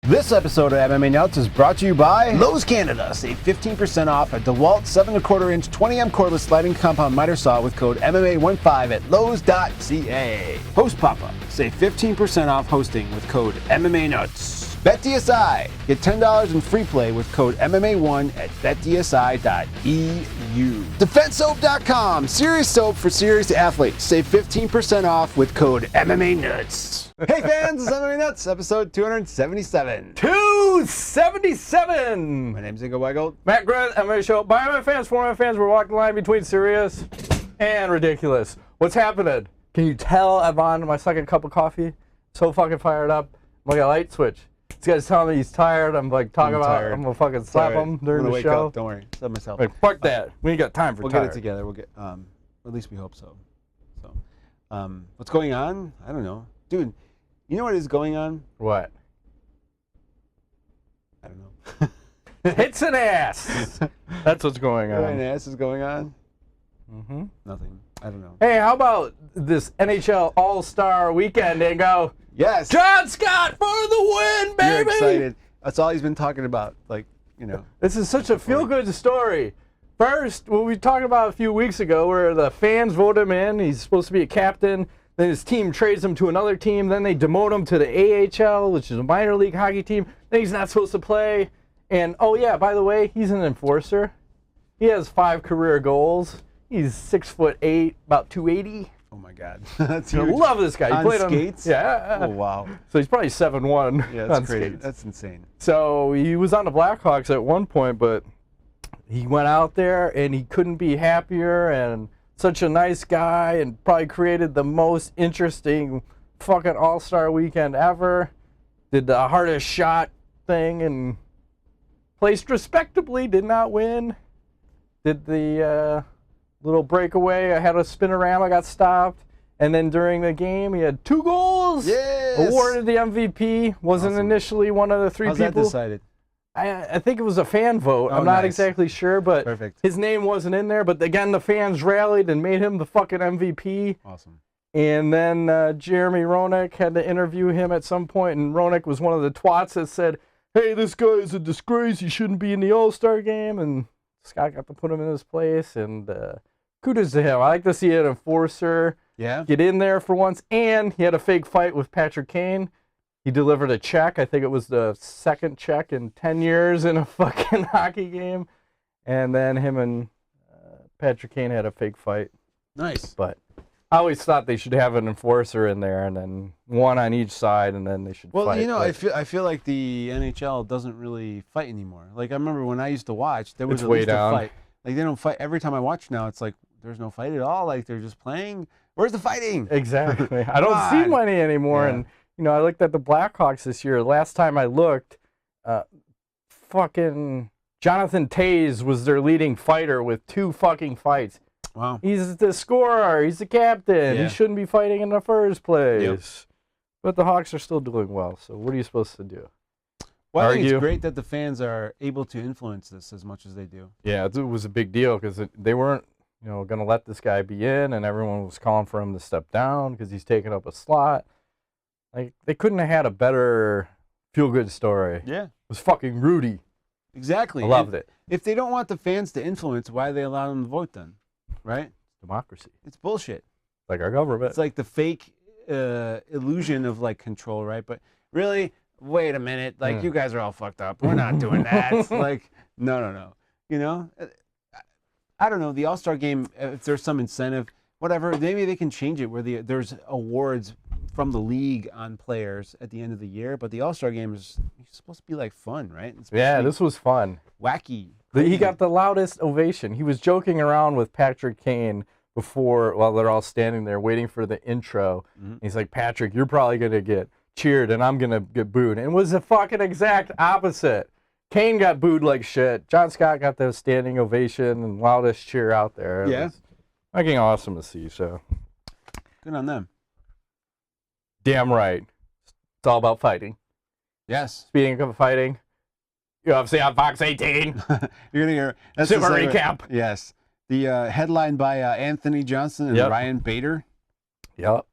This episode of MMA Nuts is brought to you by Lowe's Canada. Save 15% off a DeWalt 7.25-inch 20M cordless sliding compound miter saw with code MMA15 at Lowe's.ca. Host Papa. Save 15% off hosting with code MMA Nuts. BetDSI. Get $10 in free play with code MMA1 at betdsi.eu. DefenseSoap.com. Serious soap for serious athletes. Save 15% off with code MMA Nuts. Hey fans, it's MMA Nuts, episode 277. 277! My name's Ingo Weigel. Matt Grant, MMA show. By MMA fans, for MMA fans, we're walking the line between serious and ridiculous. What's happening? Can you tell I'm on my second cup of coffee? So fucking fired up. I'm like a light switch. This guy's telling me he's tired. I'm like talking about it. I'm gonna fucking slap him during the show. Up. Don't worry. Slap myself. Like, fuck that. We ain't got time for We'll tired. get it together. We'll get, at least we hope so. What's going on? I don't know. Dude, you know what is going on? What? I don't know. Hits an ass. That's what's going on. An ass is going on? Mm-hmm. Nothing. I don't know. Hey, how about this NHL All-Star Weekend, Ingo? Yes. John Scott for the win, baby! You're excited. That's all he's been talking about. Like, you know. This is such a feel-good story. First, what we talked about a few weeks ago, where the fans vote him in. He's supposed to be a captain. Then his team trades him to another team. Then they demote him to the AHL, which is a minor league hockey team. Then he's not supposed to play. And, oh yeah, by the way, he's an enforcer. He has 5 career goals. He's 6'8", about 280. Oh my God. That's huge. I love this guy. He on played skates? Yeah. Oh wow. So he's probably 7'1". Yeah, that's on crazy. skates. That's insane. So he was on the Blackhawks at one point, but he went out there and he couldn't be happier, and such a nice guy, and probably created the most interesting fucking All-Star weekend ever. Did the hardest shot thing and placed respectably, did not win. Did the little breakaway, I had a spinorama, got stopped. And then during the game, he had 2 goals. Yes. Awarded the MVP. Wasn't initially one of the 3 How's people. that decided? I think it was a fan vote. Oh, I'm not nice. exactly sure, but Perfect. his name wasn't in there. But again, the fans rallied and made him the fucking MVP. Awesome. And then Jeremy Roenick had to interview him at some point, and Roenick was one of the twats that said, hey, this guy is a disgrace. He shouldn't be in the All-Star game. And Scott got to put him in his place, and kudos to him. I like to see an enforcer get in there for once. And he had a fake fight with Patrick Cain. He delivered a check. I think it was the second check in 10 years in a fucking hockey game. And then him and Patrick Cain had a fake fight. Nice. But I always thought they should have an enforcer in there, and then one on each side, and then they should fight. Well, you know, I feel like the NHL doesn't really fight anymore. Like, I remember when I used to watch, there was at least a fight. Like, they don't fight. Every time I watch now, it's like there's no fight at all. Like, they're just playing. Where's the fighting? Exactly. I don't see money anymore. Yeah. And, you know, I looked at the Blackhawks this year. Last time I looked, fucking Jonathan Toews was their leading fighter with 2 fucking fights. Wow. He's the scorer. He's the captain. Yeah. He shouldn't be fighting in the first place. Yep. But the Hawks are still doing well, so what are you supposed to do? Well, I think it's great that the fans are able to influence this as much as they do. Yeah, it was a big deal because they weren't, you know, going to let this guy be in, and everyone was calling for him to step down because he's taking up a slot. Like, they couldn't have had a better feel-good story. Yeah. It was fucking Rudy. Exactly. I loved it. If they don't want the fans to influence, why do they allow them to vote then? Right? Democracy. It's bullshit. Like our government. It's like the fake illusion of, like, control, right? But really, wait a minute. Like, you guys are all fucked up. We're not doing that. Like, no. You know? I don't know. The All-Star game, if there's some incentive, whatever, maybe they can change it where there's awards from the league on players at the end of the year, but the All-Star game is supposed to be like fun, right? Yeah, this was fun. Wacky. He got the loudest ovation. He was joking around with Patrick Cain before, while they're all standing there waiting for the intro. Mm-hmm. He's like, Patrick, you're probably going to get cheered and I'm going to get booed. And it was the fucking exact opposite. Cain got booed like shit. John Scott got the standing ovation and loudest cheer out there. It was fucking awesome to see, so. Good on them. Damn right. It's all about fighting. Yes. Speaking of fighting, UFC on Fox 18. You're gonna hear Super recap. Yes. The headline by Anthony Johnson and Ryan Bader. Yep.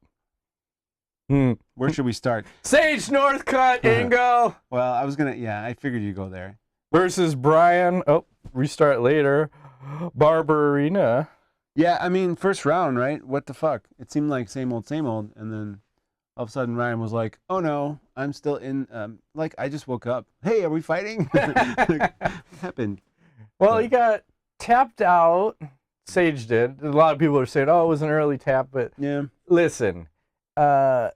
Where should we start? Sage Northcut, Ingo. Well, I figured you'd go there. Versus Bryan. Oh, restart later. Barberena. Yeah, I mean, first round, right? What the fuck? It seemed like same old, and then all of a sudden Ryan was like, "Oh no, I'm still in." I just woke up. Hey, are we fighting? What happened? Well, he got tapped out. Sage did. A lot of people are saying, "Oh, it was an early tap," but yeah. Listen, it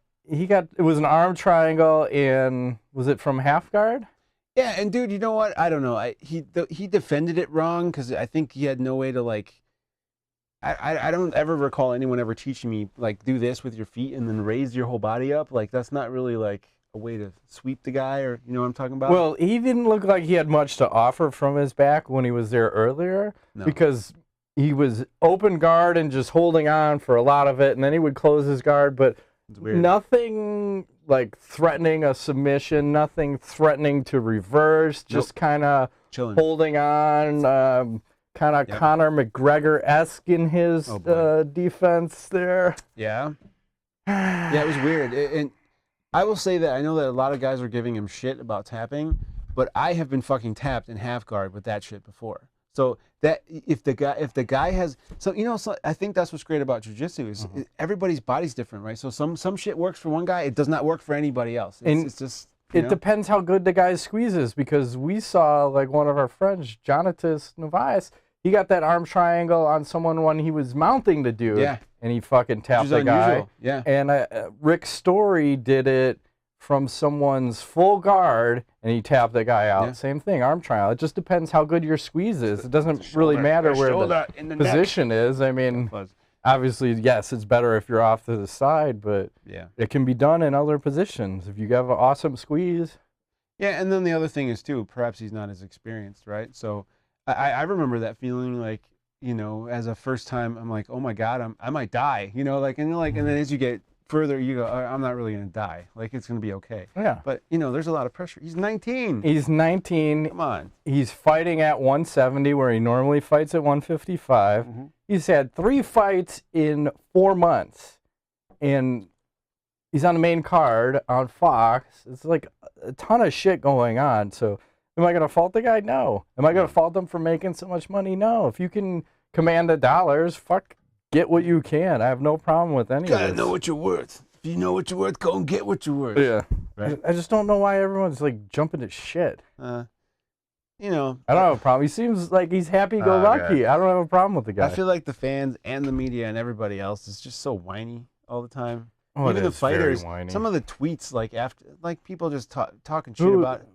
was an arm triangle, and was it from half guard? Yeah, and dude, you know what? I don't know. He defended it wrong because I think he had no way to like. I don't ever recall anyone ever teaching me like do this with your feet and then raise your whole body up. Like that's not really like a way to sweep the guy, or you know what I'm talking about? Well, he didn't look like he had much to offer from his back when he was there earlier because he was open guard and just holding on for a lot of it, and then he would close his guard, but nothing like threatening a submission, nothing threatening to reverse, just kind of holding on. Kind of Conor McGregor-esque in his defense there. Yeah. Yeah, it was weird. And I will say that I know that a lot of guys are giving him shit about tapping, but I have been fucking tapped in half guard with that shit before. So that if the guy has I think that's what's great about jiu-jitsu is everybody's body's different, right? So some shit works for one guy, it does not work for anybody else. It's just it depends how good the guy squeezes, because we saw like one of our friends, Jonatas Novaes, he got that arm triangle on someone when he was mounting the dude, and he fucking tapped the guy. Yeah. And Rick Story did it from someone's full guard, and he tapped the guy out. Yeah. Same thing, arm triangle. It just depends how good your squeeze is. It doesn't really matter where the position is. I mean, obviously, yes, it's better if you're off to the side, but it can be done in other positions if you have an awesome squeeze. Yeah, and then the other thing is, too, perhaps he's not as experienced, right? So I remember that feeling like, as a first time, I'm like, oh, my God, I might die, and then as you get further, you go, I'm not really going to die. Like, it's going to be okay. Yeah. But, there's a lot of pressure. He's 19. He's 19. Come on. He's fighting at 170 where he normally fights at 155. Mm-hmm. He's had 3 fights in 4 months. And he's on the main card on Fox. It's like a ton of shit going on. So am I going to fault the guy? No. Am I going to fault him for making so much money? No. If you can command the dollars, get what you can. I have no problem with any of this. Gotta know what you're worth. If you know what you're worth, go and get what you're worth. Yeah. Right? I just don't know why everyone's like jumping at shit. I don't have a problem. He seems like he's happy-go-lucky. I don't have a problem with the guy. I feel like the fans and the media and everybody else is just so whiny all the time. Oh, even the fighters, some of the tweets, people just talking shit about it.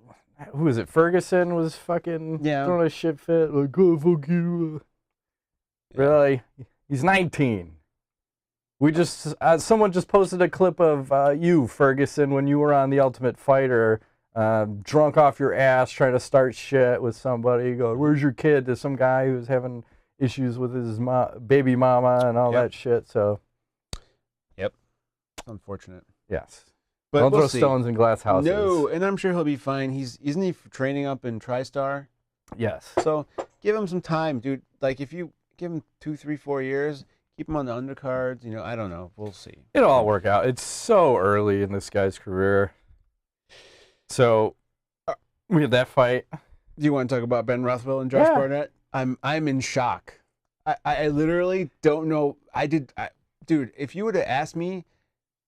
Who is it? Ferguson was fucking throwing a shit fit. Like, oh, fuck you. Yeah. Really? He's 19. We just someone just posted a clip of you, Ferguson, when you were on The Ultimate Fighter, drunk off your ass, trying to start shit with somebody. You go, where's your kid? To some guy who was having issues with his baby mama and all that shit. So, it's unfortunate. Yes, but don't throw stones in glass houses. No, and I'm sure he'll be fine. Isn't he training up in TriStar? Yes. So give him some time, dude. Like if you give him 2, 3, 4 years, keep him on the undercards. I don't know. We'll see. It'll all work out. It's so early in this guy's career. So we had that fight. Do you want to talk about Ben Rothwell and Josh Barnett? I'm in shock. I literally don't know. Dude, if you would have asked me,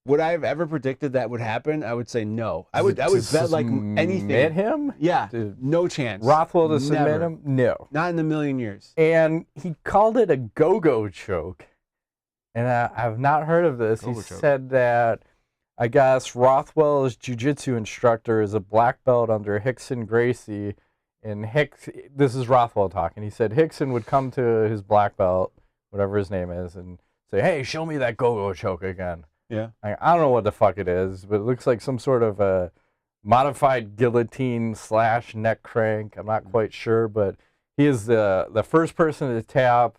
would I have ever predicted that would happen? I would say no. I would bet like anything. Submit him? Yeah, dude, no chance. Rothwell to submit him? No. Not in a million years. And he called it a go-go choke. And I've not heard of this. He said that, I guess, Rothwell's jiu-jitsu instructor is a black belt under Rickson Gracie. And this is Rothwell talking. He said Rickson would come to his black belt, whatever his name is, and say, hey, show me that go-go choke again. Yeah. I don't know what the fuck it is, but it looks like some sort of a modified guillotine / neck crank. I'm not quite sure, but he is the first person to tap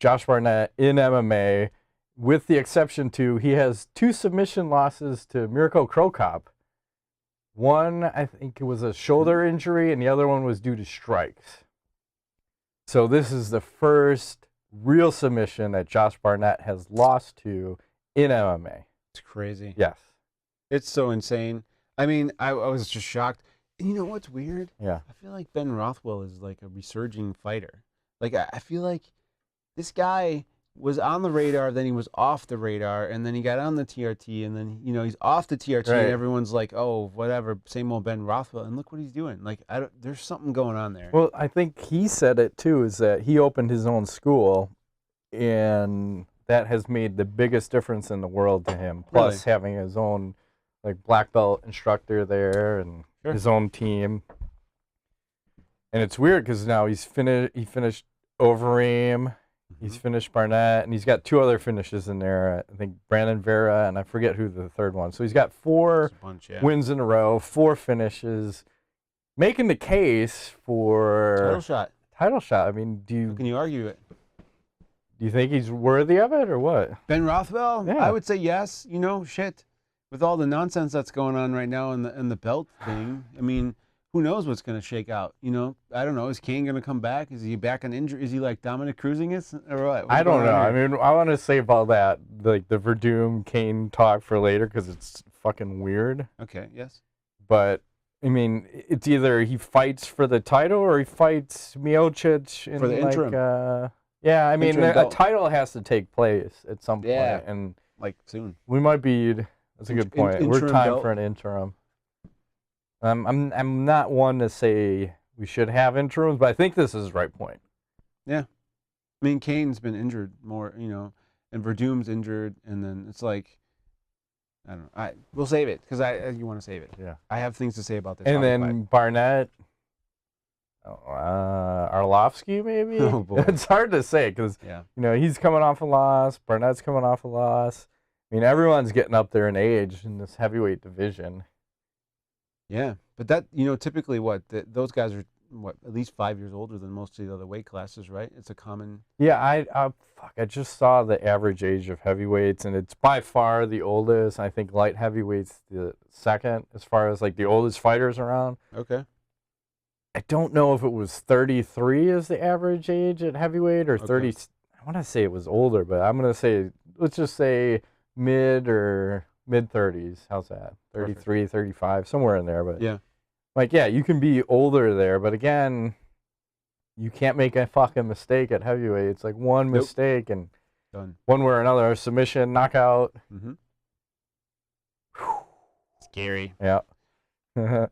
Josh Barnett in MMA, with the exception to he has 2 submission losses to Mirko Cro Cop. One, I think it was a shoulder injury, and the other one was due to strikes. So this is the first real submission that Josh Barnett has lost to in MMA. It's crazy. Yes. It's so insane. I mean, I was just shocked. And you know what's weird? Yeah. I feel like Ben Rothwell is like a resurging fighter. Like, I feel like this guy was on the radar, then he was off the radar, and then he got on the TRT, and then, he's off the TRT, Right. and everyone's like, oh, whatever, same old Ben Rothwell, and look what he's doing. Like, there's something going on there. Well, I think he said it too, is that he opened his own school, and that has made the biggest difference in the world to him. Plus having his own like black belt instructor there and his own team. And it's weird because now he finished Overeem, he's finished Barnett, and he's got 2 other finishes in there. I think Brandon Vera, and I forget who the third one. So he's got 4 wins in a row, 4 finishes, making the case for title shot. I mean, How can you argue it? Do you think he's worthy of it or what? Ben Rothwell? Yeah. I would say yes. Shit. With all the nonsense that's going on right now in the belt thing, I mean, who knows what's going to shake out? I don't know. Is Cain going to come back? Is he back on injury? Is he like Dominic Cruzing us or what? I don't know. I mean, I want to save all that, like the Werdum Cain talk for later because it's fucking weird. Okay, yes. But, I mean, it's either he fights for the title or he fights Miocic for the interim. Yeah, I mean, a title has to take place at some point. Yeah, and like soon. We might be, that's a good point. We're time for an interim. I'm not one to say we should have interims, but I think this is the right point. Yeah. I mean, Cain's been injured more, and Werdum's injured, and then it's like, I don't know. We'll save it because you want to save it. Yeah. I have things to say about this. And then Barnett, Arlovski maybe? Oh, boy. It's hard to say because, he's coming off a loss. Barnett's coming off a loss. I mean, everyone's getting up there in age in this heavyweight division. Yeah, but that, typically those guys are, at least 5 years older than most of the other weight classes, right? It's a common... Yeah, I just saw the average age of heavyweights, and it's by far the oldest. I think light heavyweight's the second as far as, like, the oldest fighters around. Okay. I don't know if it was 33 is the average age at heavyweight or 30. I want to say it was older, but I'm going to say, let's just say mid-30s. How's that? 33, perfect. 35, somewhere in there. But yeah, you can be older there, but again, you can't make a fucking mistake at heavyweight. It's like one mistake and done. One way or another, submission, knockout. Mm-hmm. Scary. Yeah. We're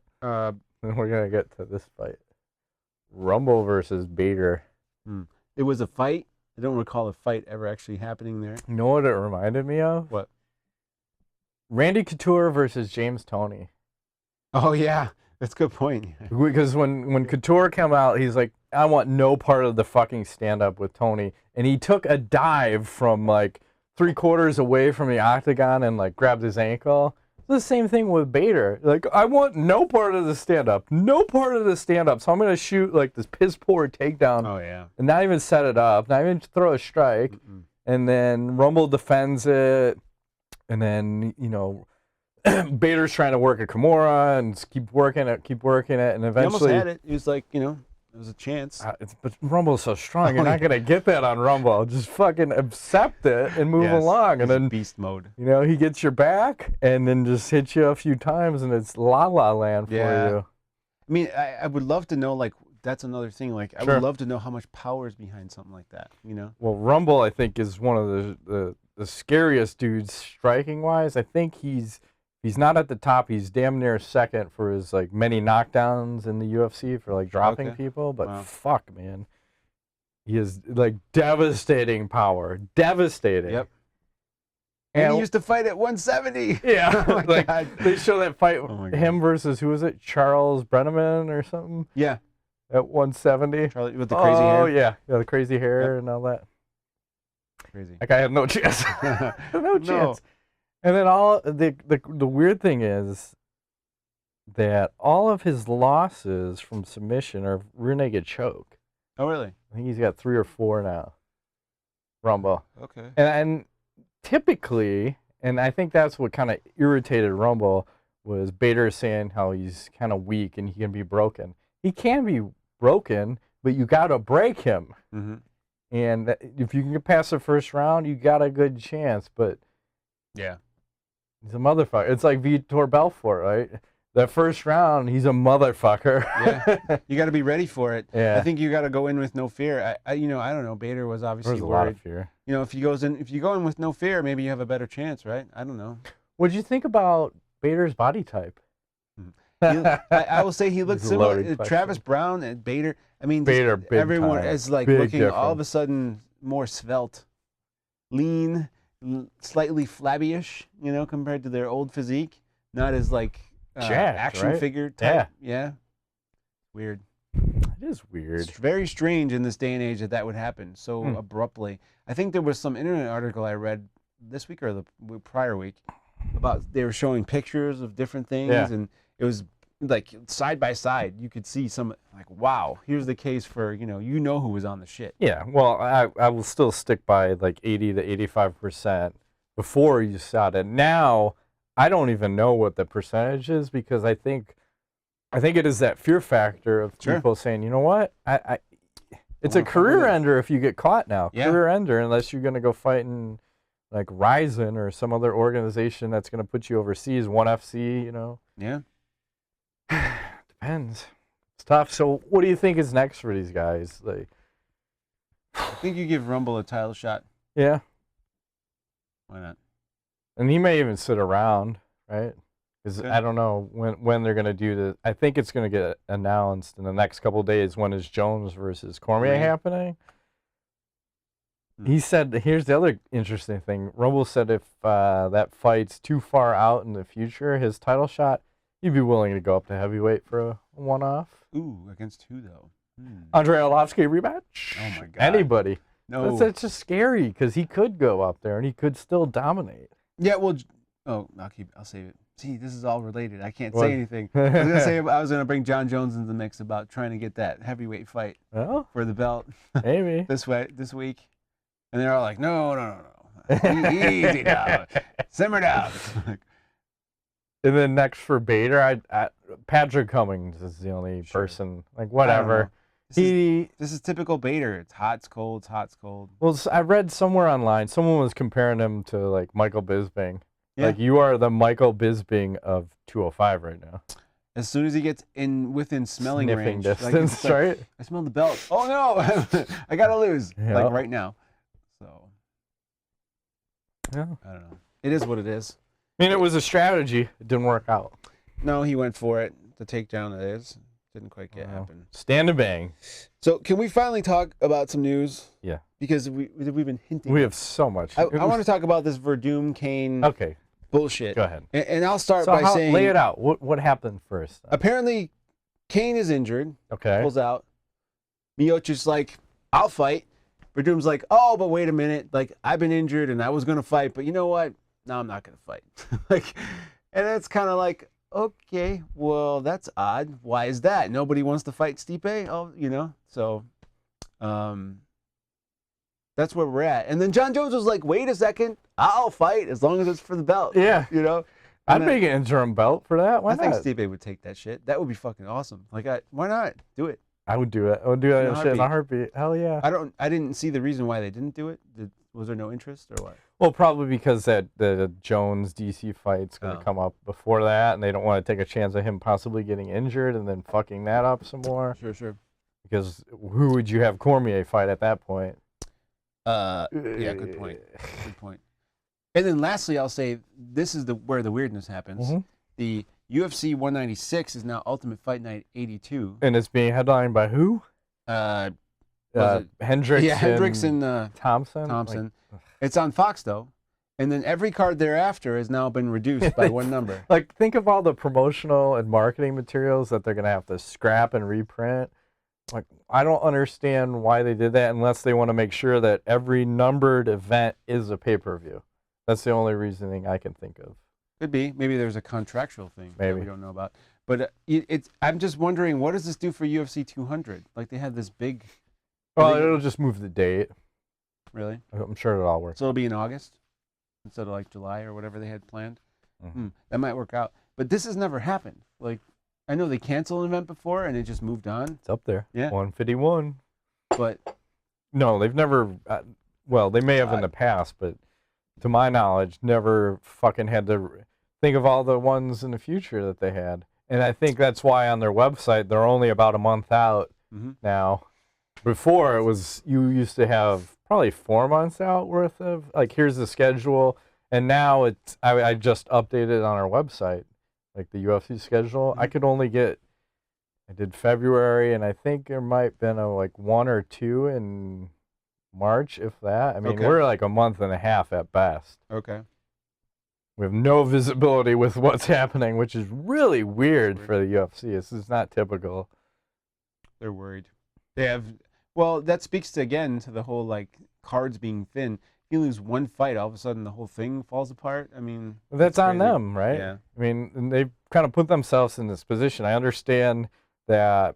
gonna get to this fight. Rumble versus Bader. It was a fight. I don't recall a fight ever actually happening there. You know what it reminded me of? What? Randy Couture versus James Toney. Oh, yeah. That's a good point. Because when Couture came out, he's like, I want no part of the fucking stand-up with Toney. And he took a dive from, like, 3/4 away from the octagon and, like, grabbed his ankle. It's the same thing with Bader. Like, I want no part of the stand-up. No part of the stand-up. So I'm going to shoot, like, this piss-poor takedown. Oh, yeah. And not even set it up. Not even throw a strike. Mm-mm. And then Rumble defends it. And then, Bader's trying to work a Kimura and keep working it. And eventually... He almost had it. He was like, there was a chance. But Rumble's so strong. You're not going to get that on Rumble. Just fucking accept it and move along. And then, beast mode. He gets your back and then just hits you a few times and it's la-la land for you. I mean, I would love to know, like, that's another thing. Like, I would love to know how much power is behind something like that, Well, Rumble, I think, is one of the scariest dudes striking-wise. I think he's not at the top. He's damn near second for his, like, many knockdowns in the UFC for, like, dropping people. But fuck, man. He is, like, devastating power. Devastating. Yep. And he used to fight at 170. Yeah. Oh, my God. They show that fight, him versus, who was it? Charles Brenneman or something? Yeah. At 170. Charlie with the crazy hair. Oh, yeah. The crazy hair and all that. Crazy. That guy had no chance. No chance. And then the weird thing is that all of his losses from submission are rear naked choke. Oh, really? I think he's got 3 or 4 now. Rumble. Okay. And typically, and I think that's what kind of irritated Rumble, was Bader saying how he's kind of weak and he can be broken. He can be broken, but you got to break him. Mm-hmm. And if you can get past the first round, you got a good chance. But yeah, He's a motherfucker. It's like Vitor Belfort, right? That first round, he's a motherfucker. Yeah, you got to be ready for it. Yeah. I think you got to go in with no fear. I don't know. Bader was obviously There's a worried. lot of fear. If you go in with no fear, maybe you have a better chance, right? I don't know. What'd you think about Bader's body type? I will say he looked It's a similar. loaded Travis question. Brown and Bader. I mean, Bader, big everyone time. is like Big looking all of difference. a sudden more svelte, lean, slightly flabby-ish, compared to their old physique. Not as like Jacked, action right? figure type. Yeah. Weird. It is weird. It's very strange in this day and age that would happen so abruptly. I think there was some internet article I read this week or the prior week about they were showing pictures of different things, and it was like side by side. You could see some like, wow, here's the case for who was on the shit. Yeah, well, I will still stick by like 80 to 85% before you saw it. Now, I don't even know what the percentage is because I think it is that fear factor of people saying, you know what, it's a career ender if you get caught now. Yeah. Career ender unless you're going to go fight in like Ryzen or some other organization that's going to put you overseas, ONE FC, Yeah. Depends. It's tough. So what do you think is next for these guys? Like, I think you give Rumble a title shot. yeah. Why not? And he may even sit around, right? Because I don't know when they're going to do this. I think it's going to get announced in the next couple of days. When is Jones versus Cormier happening? He said, here's the other interesting thing. Rumble said if that fight's too far out in the future, his title shot, he'd be willing to go up to heavyweight for a one-off. Ooh, against who, though? Andre Arlovski rematch? Oh, my God. Anybody. No. That's just scary because he could go up there and he could still dominate. Yeah, well, I'll save it. See, this is all related. I can't say anything. I was gonna bring John Jones into the mix about trying to get that heavyweight fight for the belt. Maybe this week, and they're all like, no. Easy now, simmer down. And then next for Bader, Patrick Cummings is the only person. Like whatever. This is typical Bader. It's hot, it's cold, it's hot, it's cold. Well, I read somewhere online, someone was comparing him to like Michael Bisping. Yeah. Like you are the Michael Bisping of 205 right now. As soon as he gets within smelling Sniffing range, distance, like, right? I smell the belt. Oh no, I gotta lose. Yeah. Like right now. So yeah, I don't know. It is what it is. I mean, it was a strategy. It didn't work out. No, he went for it. The takedown it is. Didn't quite happen. Stand and bang. So can we finally talk about some news? Yeah. Because we've been hinting. We have so much. I want to talk about this Werdum Cain bullshit. Go ahead. And I'll start by saying. Lay it out. What happened first? Apparently, Cain is injured. Okay. Pulls out. Miocic's like, I'll fight. Werdum's like, oh, but wait a minute. Like, I've been injured and I was going to fight, but you know what? No, I'm not going to fight. And it's kind of like, okay, well, that's odd. Why is that? Nobody wants to fight Stipe? Oh, so that's where we're at. And then John Jones was like, wait a second, I'll fight as long as it's for the belt. Yeah. I'd And make an interim belt for that. Why I not? think Stipe would take that shit. That would be fucking awesome. Like, why not? Do it. I would do it. I would do that In a shit in a heartbeat. Hell yeah. I didn't see the reason why they didn't do it. Was there no interest or what? Well, probably because the Jones DC fight's going to come up before that, and they don't want to take a chance of him possibly getting injured and then fucking that up some more. Sure. Because who would you have Cormier fight at that point? Yeah, good point. And then lastly, I'll say this is where the weirdness happens. Mm-hmm. The UFC 196 is now Ultimate Fight Night 82. And it's being headlined by who? Hendricks. Yeah, Hendricks and Thompson. Like, it's on Fox though, and then every card thereafter has now been reduced by one number. Like, think of all the promotional and marketing materials that they're gonna have to scrap and reprint. Like, I don't understand why they did that unless they want to make sure that every numbered event is a pay-per-view. That's the only reasoning I can think of. Could be. Maybe there's a contractual thing that Maybe we don't know about. But I'm just wondering, what does this do for UFC 200? Like, they have this big. Well, it'll just move the date. Really? I'm sure it'll all work. So it'll be in August instead of like July or whatever they had planned. That might work out. But this has never happened. Like, I know they canceled an event before and it just moved on. It's up there. Yeah. 151. But no, they've never. Well, they may have in the past, but to my knowledge, never fucking had to. think of all the ones in the future that they had. And I think that's why on their website, they're only about a month out now. Before, it was, you used to have probably 4 months out worth of, like, here's the schedule. And now it's, I just updated on our website, like the UFC schedule. I could only get, I did February, and I think there might have been like 1 or 2 in March, if that. I mean, we're like a month and a half at best. Okay. We have no visibility with what's happening, which is really weird for the UFC. This is not typical. They're worried. They have, well, that speaks to, again, to the whole, like, cards being thin. You lose one fight, all of a sudden the whole thing falls apart. I mean, that's on them, right? Yeah. I mean, and they've kind of put themselves in this position. I understand that.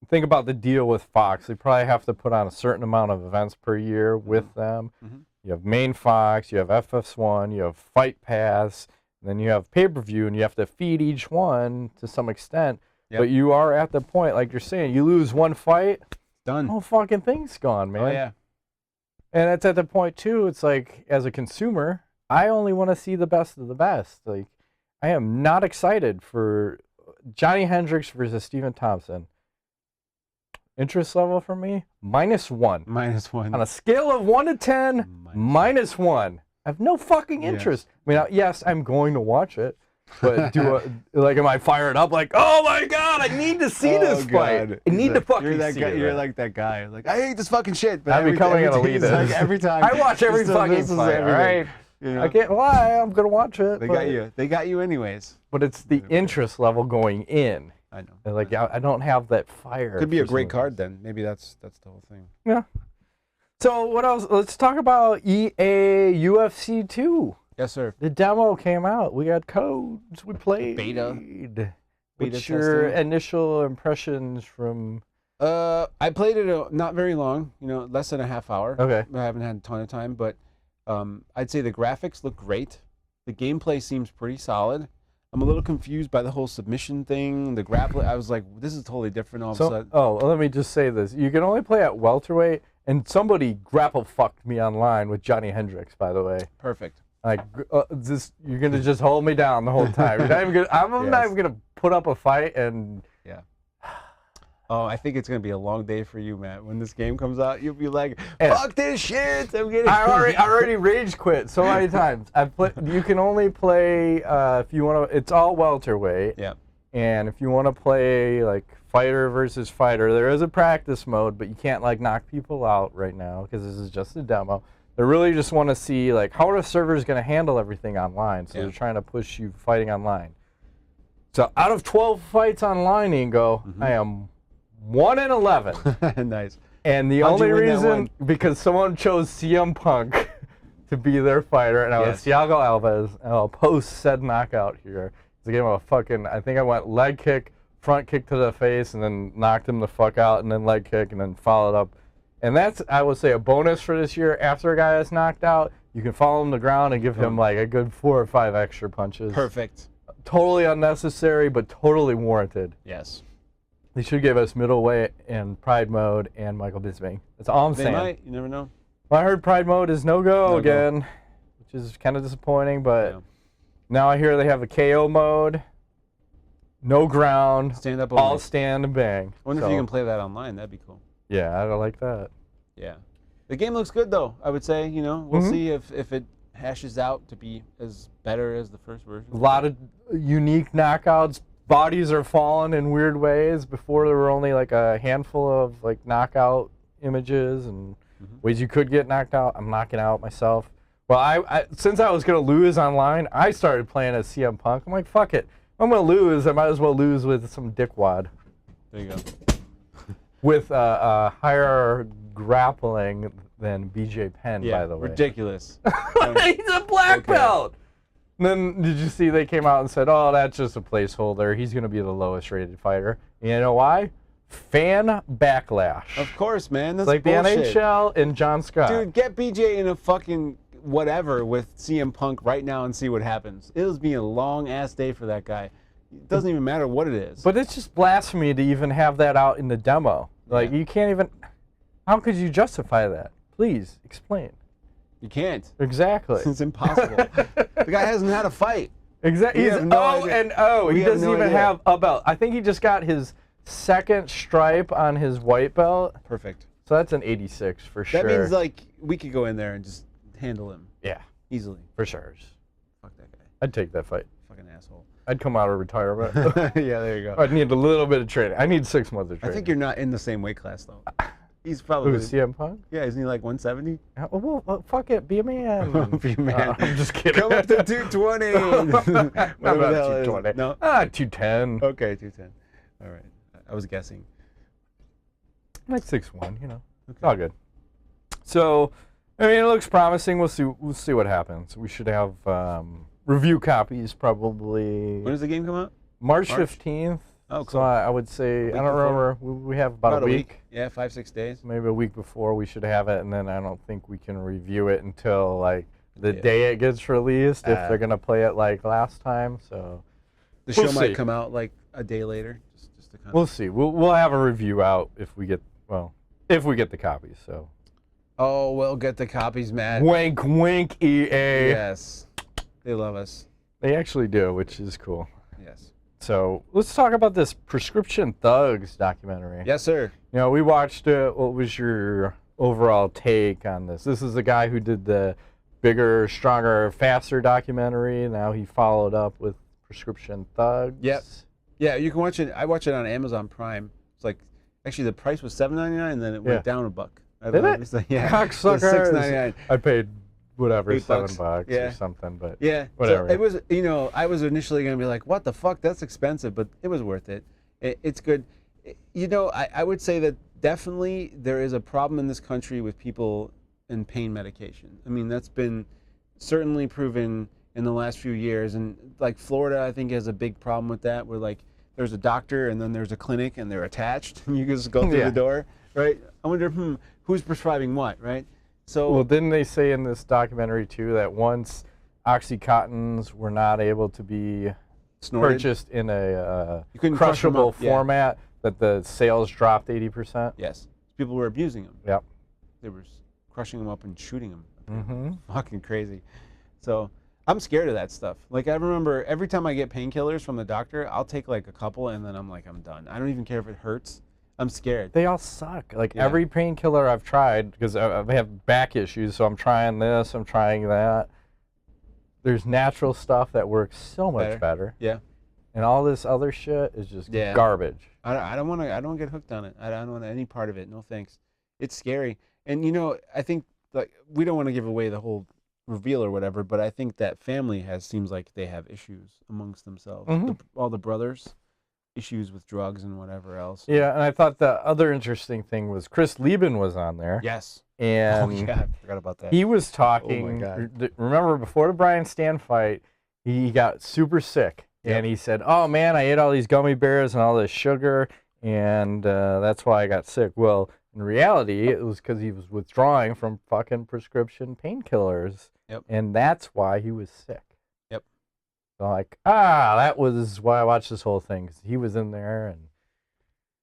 Think about the deal with Fox. They probably have to put on a certain amount of events per year with them. You have main Fox, you have FS1, you have Fight Pass, and then you have pay-per-view, and you have to feed each one to some extent. But you are at the point, like you're saying, you lose one fight, done. whole fucking thing's gone, man. Oh, yeah. And it's at the point, too, it's like, as a consumer, I only want to see the best of the best. Like, I am not excited for Johnny Hendricks versus Stephen Thompson. Interest level for me, -1. -1. On a scale of 1 to 10, -1. I have no fucking interest. I mean, yes, I'm going to watch it, but am I fired up? Like, oh my god, I need to see this fight. I need to fucking see it. You're like that guy. Like, I hate this fucking shit. But I'm becoming an elitist. Like, every time. I watch every fucking fight. All right. You know? I can't lie. I'm gonna watch it. They got you. They got you anyways. But it's the interest level going in. I know. Like, I don't have that fire. Could be a great card then. Maybe that's the whole thing. Yeah. So what else? Let's talk about EA UFC 2. Yes, sir. The demo came out. We got codes. We played. Beta What's your initial impressions from? I played it not very long. You know, less than a half hour. Okay. I haven't had a ton of time, but I'd say the graphics look great. The gameplay seems pretty solid. I'm a little confused by the whole submission thing, the grappling. I was like, this is totally different all of a sudden. Oh, well, let me just say this. You can only play at welterweight, and somebody grapple fucked me online with Johnny Hendricks, by the way. Perfect. Like, you're going to just hold me down the whole time. I'm not even going to put up a fight and... Yeah. Oh, I think it's going to be a long day for you, Matt. When this game comes out, you'll be like, fuck this shit. I already rage quit so many times. You can only play if you want to. It's all welterweight. Yeah. And if you want to play like fighter versus fighter, there is a practice mode, but you can't like knock people out right now because this is just a demo. They really just want to see like how are the servers going to handle everything online. So they're trying to push you fighting online. So out of 12 fights online, Ingo, I am 1-11. Nice. And the only reason, because someone chose CM Punk to be their fighter, and I was Thiago Alvarez, and I'll post said knockout here. It's a game of I think I went leg kick, front kick to the face, and then knocked him the fuck out, and then leg kick, and then followed up. And that's, I would say, a bonus for this year. After a guy is knocked out, you can follow him to the ground and give him like a good 4 or 5 extra punches. Perfect. Totally unnecessary, but totally warranted. Yes. They should give us middleweight and Pride Mode and Michael Bisping. That's all I'm saying. They might. You never know. Well, I heard Pride Mode is no-go again, which is kind of disappointing, but now I hear they have a KO mode, no ground, stand up, all stand and bang. I wonder if you can play that online. That'd be cool. Yeah, I like that. Yeah. The game looks good, though, I would say. You know, we'll see if it hashes out to be as better as the first version. A lot of unique knockouts. Bodies are falling in weird ways. Before there were only like a handful of like knockout images and ways you could get knocked out. I'm knocking out myself. Well, I since I was gonna lose online, I started playing as CM Punk. I'm like, fuck it. If I'm gonna lose, I might as well lose with some dickwad. There you go. With higher grappling than BJ Penn, by the way. Ridiculous. He's a black belt. And then did you see they came out and said, oh, that's just a placeholder. He's going to be the lowest rated fighter. And you know why? Fan backlash. Of course, man. That's like bullshit. The NHL and John Scott. Dude, get BJ in a fucking whatever with CM Punk right now and see what happens. It'll be a long-ass day for that guy. It doesn't even matter what it is. But it's just blasphemy to even have that out in the demo. Like, you can't even... How could you justify that? Please, explain. You can't. Exactly. It's impossible. The guy hasn't had a fight. Exactly. We He's have no idea. He We have doesn't no even idea. have a belt. I think he just got his second stripe on his white belt. Perfect. So that's an 86 for sure. That means like we could go in there and just handle him. Yeah, easily. for sure. Fuck that guy. I'd take that fight. Fucking asshole. I'd come out of retirement. Yeah, there you go. I'd need a little bit of training. I need 6 months of I training. think you're not in the same weight class though. He's probably. Who's CM Punk? Yeah, isn't he like 170? Well, fuck it. Be a man. Be a man. I'm just kidding. Come up to 220. I'm Whatever not the hell it is. 220. No. 210. Okay, 210. All right. I was guessing. Like 6'1", you know. It's Okay. all good. So, I mean, it looks promising. We'll see what happens. We should have review copies probably When does the game come out? March March? 15th. Oh, So cool. I would say, week I don't remember, we have about a week. Yeah, 5-6 days. Maybe a week before we should have it, and then I don't think we can review it until like the Yeah. day it gets released if Ah. they're gonna play it like last time. So The show We'll might see. come out like a day later. Just to kind we'll see. We'll have a review out if we get the copies. So Oh, we'll get the copies, Matt. wink, wink, EA. Yes. They love us. They actually do, which is cool. Yes. So let's talk about this Prescription Thugs documentary. Yes, sir. You know, we watched it. What was your overall take on this? This is the guy who did the Bigger, Stronger, Faster documentary. Now he followed up with Prescription Thugs. Yep. Yeah, you can watch it. I watch it on Amazon Prime. It's like, actually, the price was $7.99, and then it went Yeah. down $1. I Did don't know. it? It's like, yeah. Cocksuckers. $6.99. I paid whatever, $8. $7 Yeah. or something, but Yeah. whatever. So it was, I was initially going to be like, what the fuck? That's expensive, but it was worth it. It's good. I would say that definitely there is a problem in this country with people in pain medication. I mean, that's been certainly proven in the last few years. And like Florida, I think, has a big problem with that, where like there's a doctor and then there's a clinic and they're attached. And you just go through Yeah. the door, right? I wonder, who's prescribing what, right? So well, didn't they say in this documentary too that once Oxycontins were not able to be snorted. purchased in a You couldn't crush 'em crushable up, yeah. format, that the sales dropped 80%? Yes. People were abusing them. Yep. They were crushing them up and shooting them. Mm-hmm. Fucking crazy. So I'm scared of that stuff. Like, I remember every time I get painkillers from the doctor, I'll take like a couple and then I'm like, I'm done. I don't even care if it hurts. I'm scared. They all suck. Like Yeah. every painkiller I've tried, because I have back issues, so I'm trying this, I'm trying that. There's natural stuff that works so much better. Yeah. And all this other shit is just Yeah. garbage. I don't want to. I don't get hooked on it. I don't want any part of it. No thanks. It's scary. And I think like we don't want to give away the whole reveal or whatever, but I think that family seems like they have issues amongst themselves. Mhm. All the brothers, issues with drugs and whatever else. Yeah, and I thought the other interesting thing was Chris Lieben was on there. Yes. And Oh yeah, I forgot about that. he was talking. God. Remember, before the Bryan Stan fight, he got super sick. Yep. And he said, oh, man, I ate all these gummy bears and all this sugar, and that's why I got sick. Well, in reality, it was because he was withdrawing from fucking prescription painkillers. Yep. And that's why he was sick. Yep. So like, that was why I watched this whole thing. 'Cause he was in there, and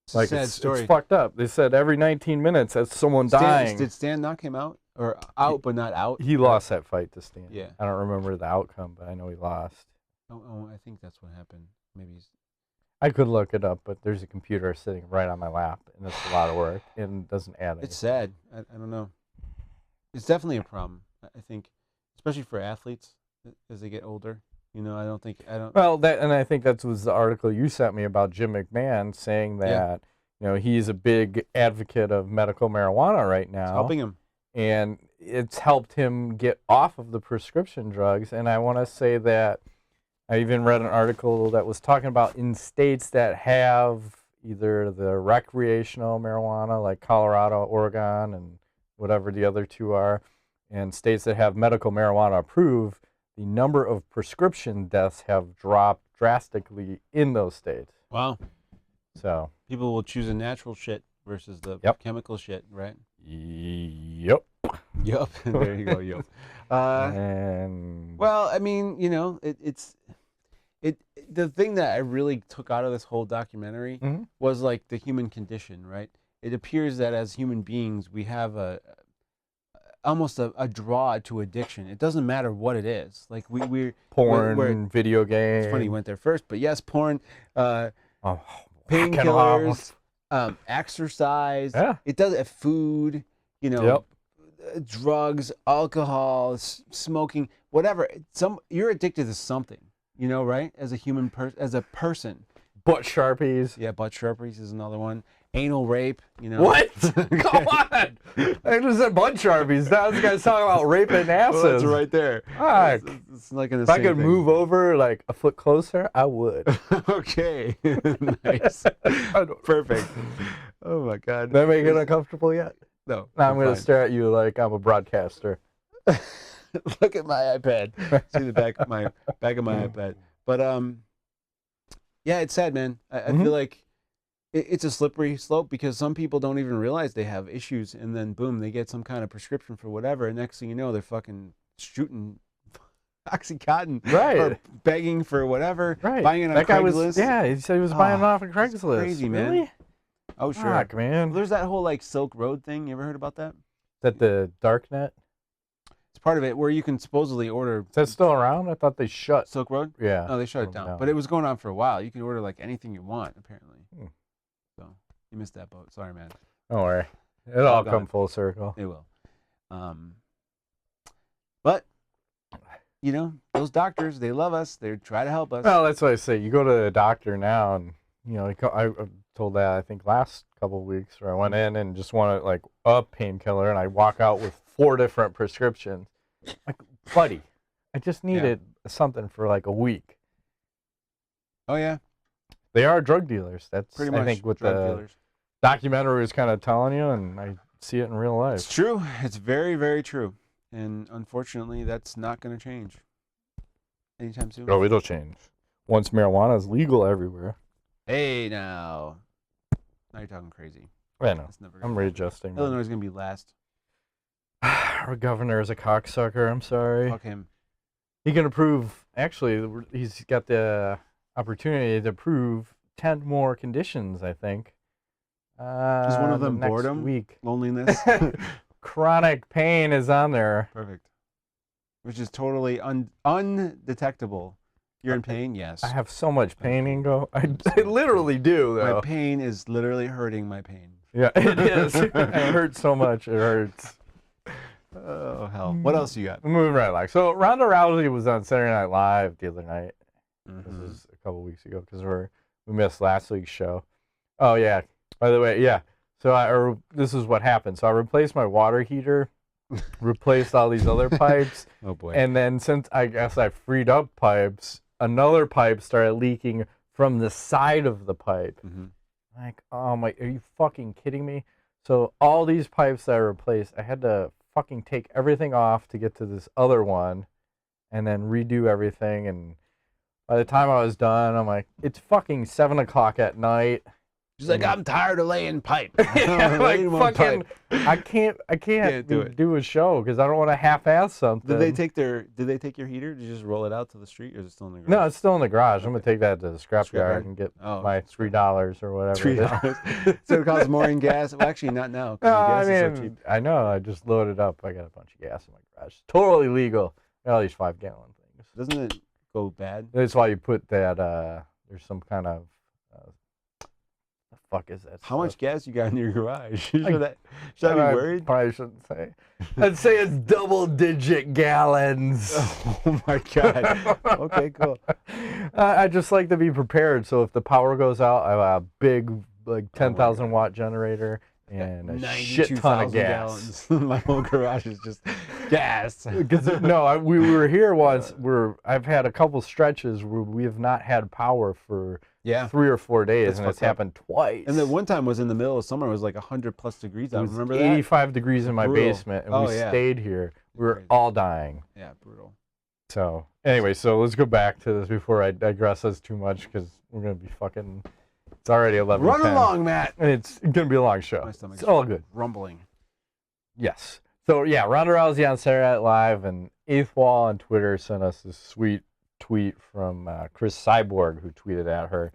It's a like sad story. it's fucked up. They said every 19 minutes that's someone dying. Did Stan knock him out or out but not out? He lost that fight to Stan. Yeah. I don't remember the outcome, but I know he lost. Oh, I think that's what happened. Maybe he's. I could look it up, but there's a computer sitting right on my lap, and it's a lot of work, and doesn't add anything. It's sad. I don't know. It's definitely a problem. I think, especially for athletes as they get older. I don't. Well, and I think that was the article you sent me about Jim McMahon saying that he's a big advocate of medical marijuana right now. It's helping him. And it's helped him get off of the prescription drugs. And I want to say that I even read an article that was talking about in states that have either the recreational marijuana, like Colorado, Oregon, and whatever the other two are, and states that have medical marijuana approved, the number of prescription deaths have dropped drastically in those states. Wow. So People will choose a natural shit versus the Yep. chemical shit, right? yep. Yup. There you go. Yup. And Well, I mean, it's the thing that I really took out of this whole documentary Mhm. was like the human condition, right? It appears that as human beings, we have almost a draw to addiction. It doesn't matter what it is. Like porn, video games. It's funny you went there first, but yes, porn, Oh, painkillers, exercise. Yeah. It does food. You know, drugs, alcohol, smoking, whatever. You're addicted to something. You know, right? As a human as a person. Butt sharpies. Yeah, butt sharpies is another one. Anal rape, you know. What? Come on! I just said butt sharpies. Now this guy's talking about raping asses. Well, it's right there. Fuck. It's like in the if I same could thing. move over like a foot closer, I would. Okay. Nice. Perfect. Oh my God. Did I make it uncomfortable yet? No. Now I'm going to stare at you like I'm a broadcaster. Look at my iPad. See the back of my iPad. But yeah, it's sad, man. I feel like it's a slippery slope because some people don't even realize they have issues, and then boom, they get some kind of prescription for whatever, and next thing you know, they're fucking shooting OxyContin, right? Or begging for whatever, right? Buying it on that Craigslist. Guy was, he said he was buying it off of Craigslist. Crazy, man. Really? Oh, sure. Fuck, man. There's that whole like Silk Road thing. You ever heard about that? That the darknet? It's part of it where you can supposedly order. Is that still around? I thought they shut. Silk Road? Yeah. Oh, they shut it down. But it was going on for a while. You could order like anything you want, apparently. So you missed that boat. Sorry, man. Don't worry. It'll all come full circle. It will. But you know, those doctors, they love us. They try to help us. Well, that's what I say. You go to the doctor now, and you know, I told that I think last couple of weeks where I went in and just wanted like a painkiller, and I walk out with 4 different prescriptions. Like, buddy, I just needed something for like a week. Oh yeah. They are drug dealers. That's pretty much I think what drug the dealers. Documentary is kind of telling you, and I see it in real life. It's true. It's very, very true. And unfortunately, that's not going to change anytime soon. Oh, it'll change once marijuana is legal everywhere. Hey, now you're talking crazy. I know. Never I'm readjusting. Illinois is going to be last. Our governor is a cocksucker. I'm sorry. Fuck him. He can approve. Actually, he's got the opportunity to approve 10 more conditions, I think. Is one of them boredom, week. loneliness? Chronic pain is on there. Perfect. Which is totally undetectable. You're in pain? Yes. I have so much pain, Ingo. I literally do, though. My pain is literally hurting my pain. Yeah, it is. It hurts so much. It hurts. Oh, hell. What else you got? Moving right along. So Ronda Rousey was on Saturday Night Live the other night. Mm-hmm. This is a couple weeks ago because we missed last week's show. Oh, yeah. By the way, yeah. So this is what happened. So I replaced my water heater, replaced all these other pipes. Oh, boy. And then since I guess I freed up pipes, another pipe started leaking from the side of the pipe. Mm-hmm. Like, oh my, are you fucking kidding me? So all these pipes that I replaced, I had to fucking take everything off to get to this other one and then redo everything. And by the time I was done, I'm like, it's fucking 7 o'clock at night. She's like, I'm tired of laying pipe. Yeah, like fucking, I can't do a show because I don't want to half-ass something. Did they take your heater? Did you just roll it out to the street, or is it still in the garage? No, it's still in the garage. I'm gonna take that to the scrapyard and get my $3 or whatever. $3. So it costs more in gas. Well, actually, not now. No, gas I is so mean, cheap. I know. I just loaded up. I got a bunch of gas in my garage. Totally legal. Got all these 5-gallon things. Doesn't it go bad? That's why you put that. There's some kind of. The fuck is that? How much gas you got in your garage? Should I be I worried? Probably shouldn't say. I'd say it's double-digit gallons. Oh my god. Okay, cool. I just like to be prepared. So if the power goes out, I have a big, like 10,000 watt generator and a shit ton of gas. Gallons. My whole garage is just gas. No, we were here once. I've had a couple stretches where we have not had power for 3 or 4 days, That's and it's happened twice. And the one time was in the middle of summer. It was like 100+ degrees out. It was Remember that? 85 degrees in my Brutal. basement, and we stayed here. We were Crazy. all dying. Yeah, brutal. So anyway, let's go back to this before I digress us too much, because we're gonna be fucking. It's already 11. Run along, Matt. And it's gonna be a long show. My stomach's It's all good. rumbling. Yes. So yeah, Ronda Rousey on Saturday Night Live, and Eighth Wall on Twitter sent us this sweet tweet from Chris Cyborg, who tweeted at her.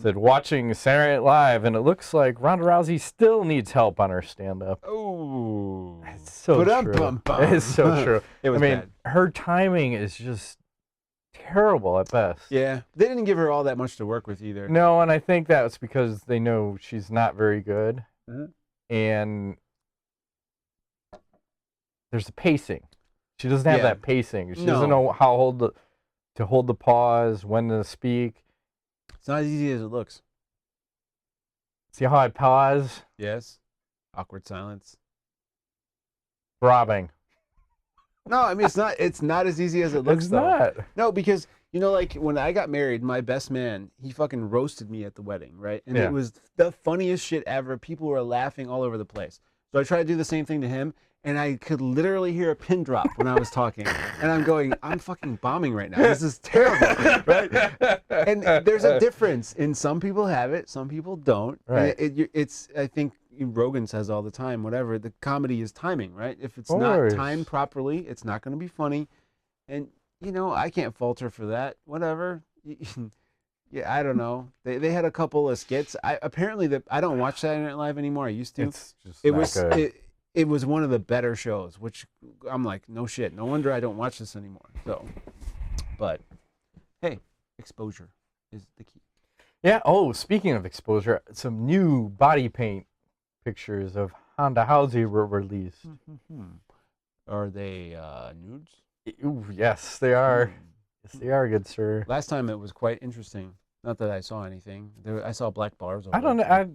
Said watching Saturday Night Live, and it looks like Ronda Rousey still needs help on her stand-up. Oh, it's so true. It's so true. It was bad. Her timing is just terrible at best. Yeah, they didn't give her all that much to work with either. No, and I think that's because they know she's not very good, and there's a pacing. She doesn't have that pacing. She doesn't know how to hold the pause, when to speak. It's not as easy as it looks. See how I pause? Yes. Awkward silence. Throbbing. No, I mean it's not as easy as it looks. It's not. No, because like when I got married, my best man, he fucking roasted me at the wedding, right? And it was the funniest shit ever. People were laughing all over the place. So I tried to do the same thing to him, and I could literally hear a pin drop when I was talking. And I'm going, I'm fucking bombing right now. This is terrible, right? And there's a difference. And some people have it, some people don't. Right. And it's, I think Rogan says all the time, whatever, the comedy is timing, right? If it's not timed properly, it's not going to be funny. And, I can't falter for that. Whatever. Yeah, I don't know. They had a couple of skits. Apparently, I don't watch Saturday Night Live anymore. I used to. It's just good. It was one of the better shows, which I'm like, no shit. No wonder I don't watch this anymore. So, but hey, exposure is the key. Yeah. Oh, speaking of exposure, some new body paint pictures of Ronda Rousey were released. Are they nudes? Ooh, yes, they are. Yes, they are, good sir. Last time it was quite interesting. Not that I saw anything. I saw black bars. I don't know.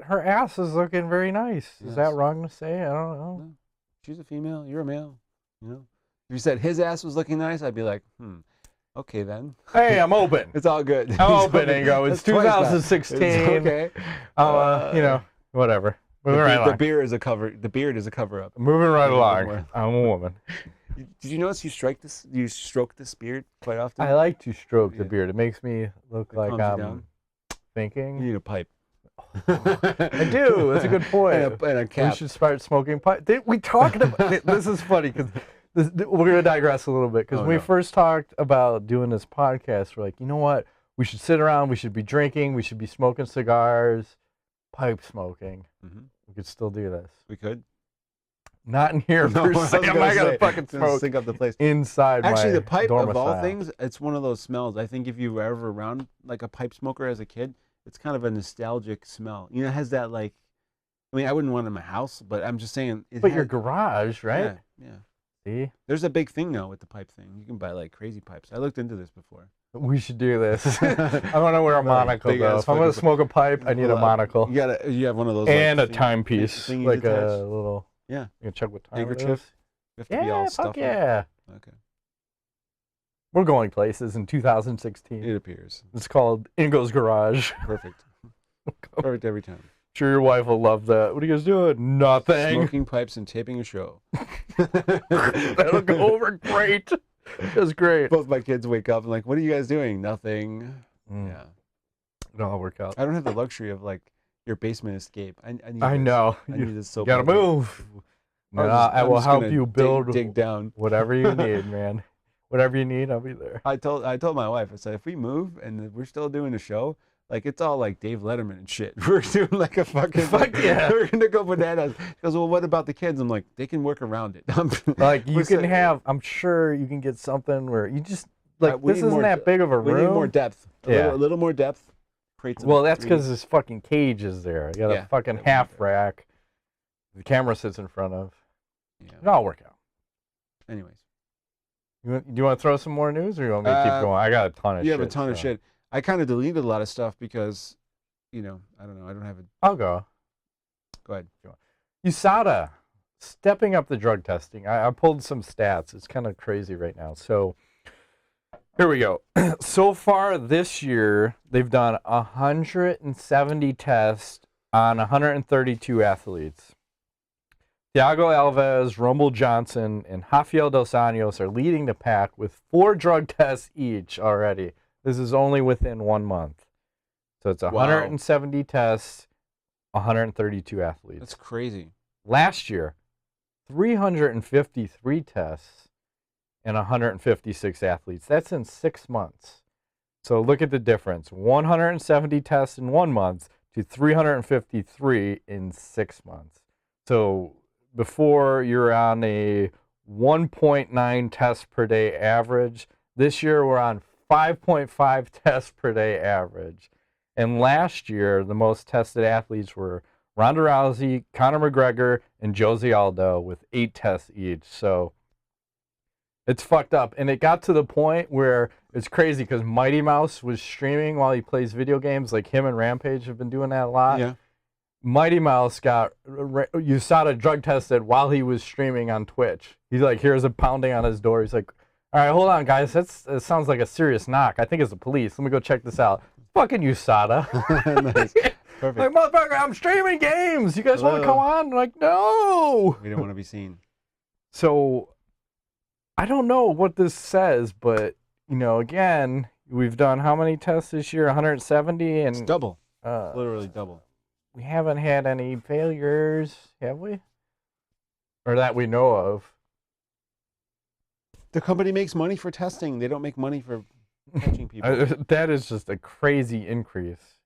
Her ass is looking very nice. Yes. Is that wrong to say? I don't know. No. She's a female. You're a male. If you said his ass was looking nice, I'd be like, okay then. Hey, I'm open. It's all good. I'm open, Ingo. It's 2016. It's okay. Whatever. Moving right along. The beard is a cover-up. Moving right along. I'm a woman. Did you notice you stroke this beard quite often? I like to stroke the beard. It makes me look like I'm thinking. You need a pipe. I do. That's a good point. And a cap. We should start smoking pipe. We talked about this is funny because we're gonna digress a little bit because when we first talked about doing this podcast, we're like, you know what? We should sit around. We should be drinking. We should be smoking cigars, pipe smoking. We could still do this. We could. Not in here. I'm not gonna fucking smoke. Sync up the place Inside. Actually, the pipe domicile. Of all things, it's one of those smells. I think if you were ever around like a pipe smoker as a kid, it's kind of a nostalgic smell. It has that like. I mean, I wouldn't want it in my house, but I'm just saying. Your garage, right? Yeah. See. There's a big thing now with the pipe thing. You can buy like crazy pipes. I looked into this before. We should do this. I want to wear a monocle though. If I'm gonna smoke a pipe, I need a monocle. You have one of those. And a timepiece, like a little. Yeah. You can check what time handkerchief. it is. You have to be all stuffed yeah. Okay. We're going places in 2016. It appears. It's called Ingo's Garage. Perfect. Perfect every time. Sure, your wife will love that. What are you guys doing? Nothing. Smoking pipes and taping a show. That'll go over great. That's great. Both my kids wake up and like, what are you guys doing? Nothing. Yeah. It'll all work out. I don't have the luxury of like your basement escape. I know. I need this so You gotta move. No, I will help you build. Dig down. Whatever you need, man. Whatever you need, I'll be there. I told my wife, I said, if we move and we're still doing the show, like it's all like Dave Letterman and shit. We're doing like a fucking we're gonna go bananas. She goes, well, what about the kids? I'm like, they can work around it. Like you can have. I'm sure you can get something where you just like this isn't that big of a room. We need more depth. A little more depth. Well, that's because this fucking cage is there. I got a fucking half rack. The camera sits in front of. Yeah. It'll all work out. Anyways. Do you want to throw some more news or you want me to keep going? I got a ton of shit. You have a ton of shit. I kind of deleted a lot of stuff because, I don't know. I don't have a... I'll go. Go ahead. USADA, stepping up the drug testing. I pulled some stats. It's kind of crazy right now. So, here we go. So far this year, they've done 170 tests on 132 athletes. Thiago Alvarez, Rumble Johnson, and Rafael Dos Anjos are leading the pack with 4 drug tests each already. This is only within 1 month. So it's 170 tests, 132 athletes. That's crazy. Last year, 353 tests and 156 athletes. That's in 6 months. So look at the difference. 170 tests in 1 month to 353 in 6 months. So before you're on a 1.9 tests per day average. This year we're on 5.5 tests per day average. And last year the most tested athletes were Ronda Rousey, Conor McGregor, and Jose Aldo with 8 tests each. So it's fucked up. And it got to the point where it's crazy because Mighty Mouse was streaming while he plays video games. Like him and Rampage have been doing that a lot. Yeah. Mighty Mouse got USADA drug tested while he was streaming on Twitch. He's like, here's a pounding on his door. He's like, all right, hold on, guys. It sounds like a serious knock. I think it's the police. Let me go check this out. Fucking USADA. Nice. Perfect. Like, motherfucker, I'm streaming games. You guys want to come on? I'm like, no. We don't want to be seen. So I don't know what this says, but, you know, again, we've done how many tests this year? 170? And It's double. Literally double. we haven't had any failures, have we? Or that we know of. The company makes money for testing. They don't make money for catching people. That is just a crazy increase.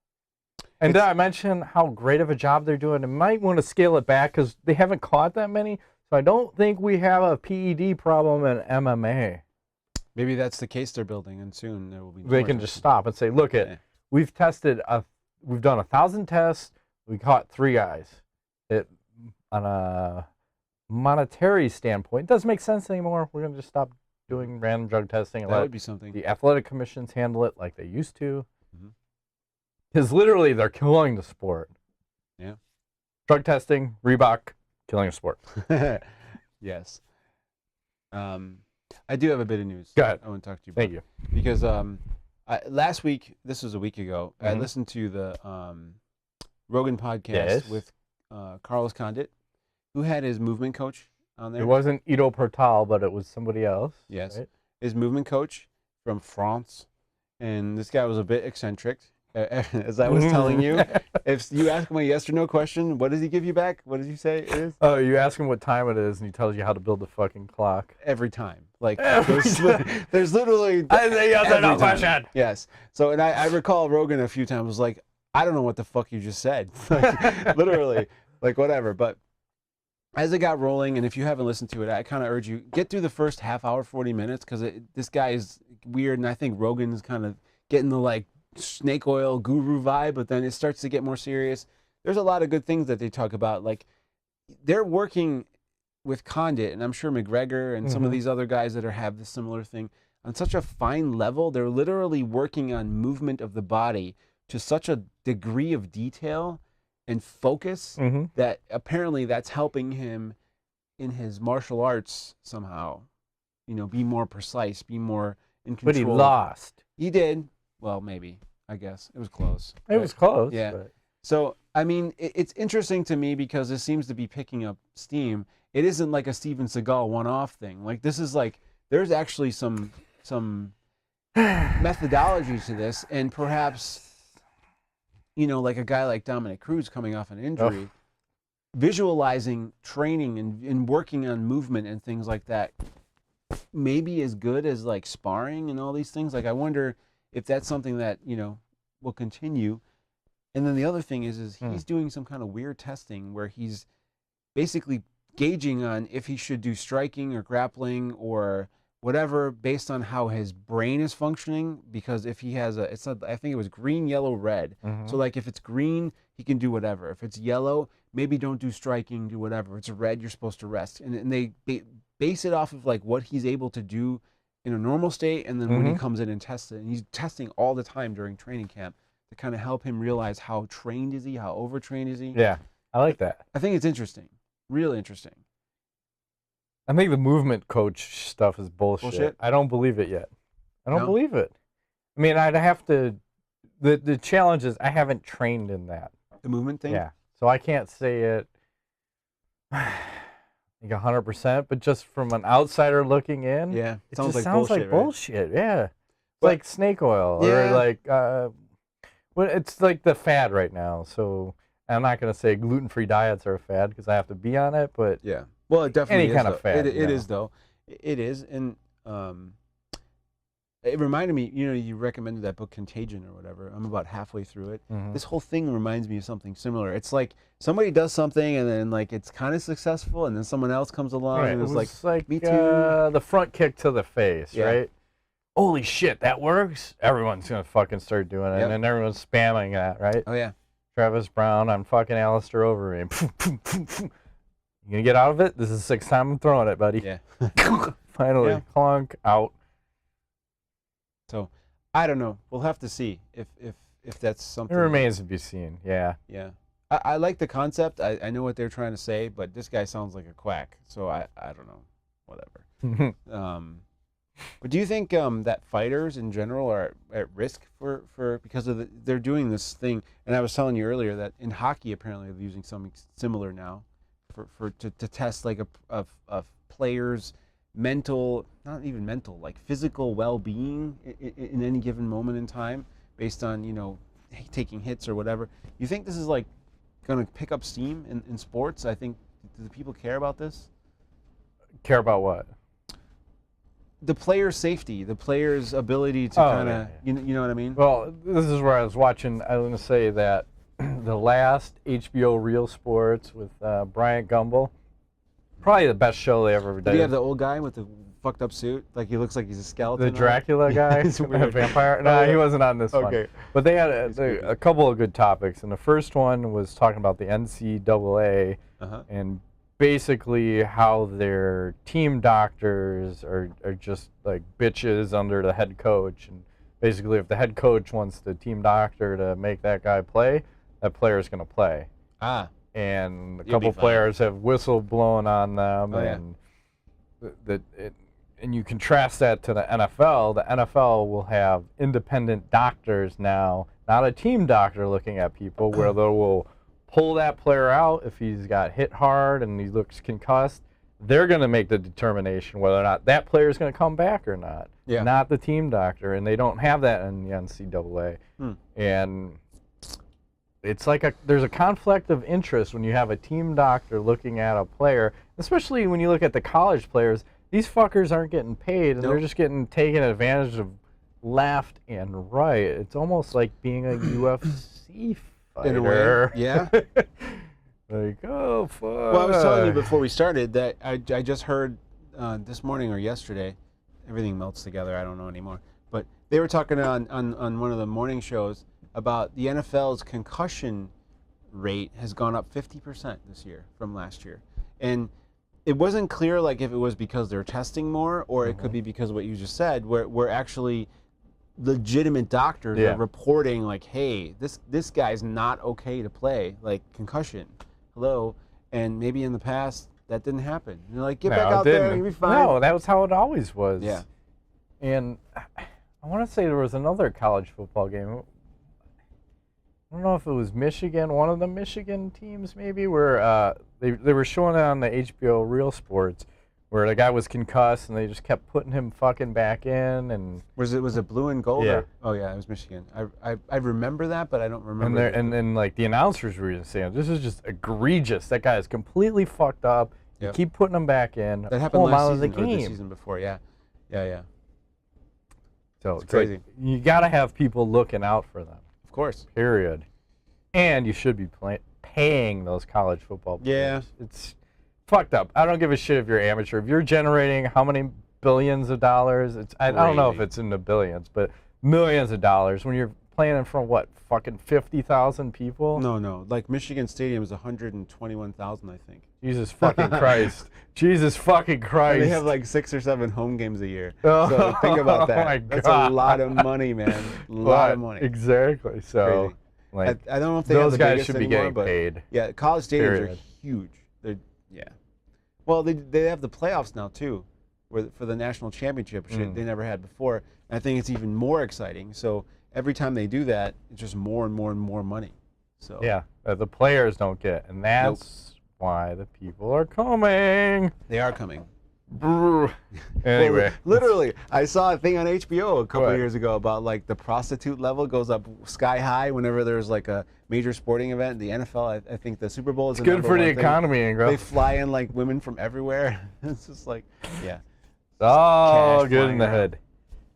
And did I mention how great of a job they're doing? I might want to scale it back because they haven't caught that many. So I don't think we have a PED problem in MMA. Maybe that's the case they're building, and soon there will be. They can just stop and say, look, we've tested, we've done 1,000 tests. We caught 3 guys. On a monetary standpoint, it doesn't make sense anymore. We're going to just stop doing random drug testing and That let would be something. the athletic commissions handle it like they used to. Because literally, they're killing the sport. Yeah. Drug testing, Reebok, killing the sport. Yes. I do have a bit of news. Go ahead. I want to talk to you about. Thank you. Because last week, this was a week ago, I listened to the Rogan Podcast with Carlos Condit, who had his movement coach on there. It wasn't Ido Portal, but it was somebody else. Yes. Right? His movement coach from France. And this guy was a bit eccentric. As I was telling you, if you ask him a yes or no question, what does he give you back? What does he say it is? Oh, you ask him what time it is, and he tells you how to build the fucking clock. Every time. Like, there's literally... I say yes or no every time. question. Yes. So, and I recall Rogan a few times was like, I don't know what the fuck you just said. Like, literally, like whatever. But as it got rolling, and if you haven't listened to it, I kind of urge you, get through the first half hour, 40 minutes, because this guy is weird, and I think Rogan's kind of getting the, like, snake oil guru vibe, but then it starts to get more serious. There's a lot of good things that they talk about. Like, they're working with Condit, and I'm sure McGregor and some of these other guys that have this similar thing on such a fine level. They're literally working on movement of the body to such a degree of detail and focus that apparently that's helping him in his martial arts somehow, you know, be more precise, be more in control. But he lost. He did. Well, maybe. I guess it was close. It was close. Yeah. But... So, I mean, it's interesting to me because it seems to be picking up steam. It isn't like a Steven Seagal one-off thing. Like, this is like, there's actually some methodology to this, and perhaps, you know, like a guy like Dominic Cruz coming off an injury, visualizing training and working on movement and things like that, maybe as good as like sparring and all these things. Like, I wonder if that's something that, you know, will continue. And then the other thing is he's doing some kind of weird testing where he's basically gauging on if he should do striking or grappling or whatever based on how his brain is functioning. Because if he has I think it was green, yellow, red. So like if it's green, he can do whatever. If it's yellow, maybe don't do striking, do whatever. If it's red, you're supposed to rest. And they base it off of like what he's able to do in a normal state, and then when he comes in and tests it, and he's testing all the time during training camp to kind of help him realize how trained is he, how overtrained is he. Yeah, I like that. I think it's interesting, really interesting. I think the movement coach stuff is bullshit. I don't believe it yet. I don't believe it. I mean, I'd have to. The challenge is I haven't trained in that. The movement thing. Yeah, so I can't say it. Like 100%, but just from an outsider looking in, Yeah, it sounds like bullshit. Yeah, it's But- like snake oil or like, well, it's like the fad right now. So I'm not gonna say gluten-free diets are a fad because I have to be on it, but yeah, well, it definitely any is, kind of though. fad. It is though. It is, and it reminded me, you recommended that book Contagion or whatever. I'm about halfway through it. This whole thing reminds me of something similar. It's like somebody does something and then like it's kind of successful and then someone else comes along and it it's was like me too. The front kick to the face, right? Holy shit, that works. Everyone's going to fucking start doing it. And then everyone's spamming that, right? Oh, yeah. Travis Brown on fucking Alistair Overeem. You going to get out of it? This is the 6th time I'm throwing it, buddy. Yeah. Finally, clunk, out. So, I don't know. We'll have to see if that's something. It remains to be seen, yeah. Yeah. I like the concept. I know what they're trying to say, but this guy sounds like a quack. So, I don't know. Whatever. But do you think that fighters in general are at risk for because of they're doing this thing? And I was telling you earlier that in hockey, apparently they're using something similar now to test like a player's mental, not even mental, like physical well-being in any given moment in time based on, taking hits or whatever. You think this is like going to pick up steam in sports? I think, do the people care about this? Care about what? The player's safety, the player's ability to kind of, you know what I mean? Well, this is where I was watching. I was going to say that the last HBO Real Sports with Bryant Gumbel, probably the best show they ever did. Did you have the old guy with the fucked up suit? Like he looks like he's a skeleton. The Dracula guy? The vampire? No, he wasn't on this one. But they had a couple of good topics. And the first one was talking about the NCAA and basically how their team doctors are just like bitches under the head coach. And basically if the head coach wants the team doctor to make that guy play, that player's going to play. And a couple players have whistle blown on them. And you contrast that to the NFL. The NFL will have independent doctors now, not a team doctor looking at people, where they will pull that player out if he's got hit hard and he looks concussed. They're going to make the determination whether or not that player is going to come back or not, not the team doctor. And they don't have that in the NCAA. And it's like there's a conflict of interest when you have a team doctor looking at a player, especially when you look at the college players. These fuckers aren't getting paid, and they're just getting taken advantage of left and right. It's almost like being a UFC fighter. In a way, yeah. Like, oh, fuck. Well, I was telling you before we started that I just heard this morning or yesterday, everything melts together, I don't know anymore, but they were talking on one of the morning shows about the NFL's concussion rate has gone up 50% this year from last year. And it wasn't clear like if it was because they're testing more or it could be because of what you just said, where actually legitimate doctors are reporting like, hey, this guy's not okay to play, like concussion. Hello. And maybe in the past that didn't happen. You're like, get back out there, you'll be fine. No, that was how it always was. Yeah. And I want to say there was another college football game. I don't know if it was Michigan, one of the Michigan teams maybe, where they were showing it on the HBO Real Sports, where the guy was concussed and they just kept putting him fucking back in. And was it blue and gold? Yeah. Oh yeah, it was Michigan. I remember that, but I don't remember. And then like the announcers were just saying, this is just egregious. That guy is completely fucked up. You keep putting him back in. That happened last season or the season before. Yeah. So it's crazy. Like, you got to have people looking out for them. Of course. Period. And you should be paying those college football players. Yeah. It's fucked up. I don't give a shit if you're amateur. If you're generating how many billions of dollars, I don't know if it's in the billions, but millions of dollars when you're playing in front of what, fucking 50,000 people? No. Like Michigan Stadium is 121,000, I think. Jesus fucking Christ. Jesus fucking Christ. And they have like 6 or 7 home games a year. So think about that. My God. That's a lot of money, man. A lot of money. Exactly. So crazy. like, I don't know if they those have the guys biggest should be anymore, getting paid. Yeah, college stadiums are huge. Well, they have the playoffs now too, for the national championship, which they never had before. And I think it's even more exciting. So every time they do that, it's just more and more and more money. So yeah, the players don't get, and that's why the people are coming. They are coming. Anyway, well, literally, I saw a thing on HBO a couple of years ago about like the prostitute level goes up sky high whenever there's like a major sporting event. The NFL, I think the Super Bowl is good for the economy, Ingo. They fly in like women from everywhere. It's just like, oh, good in the head.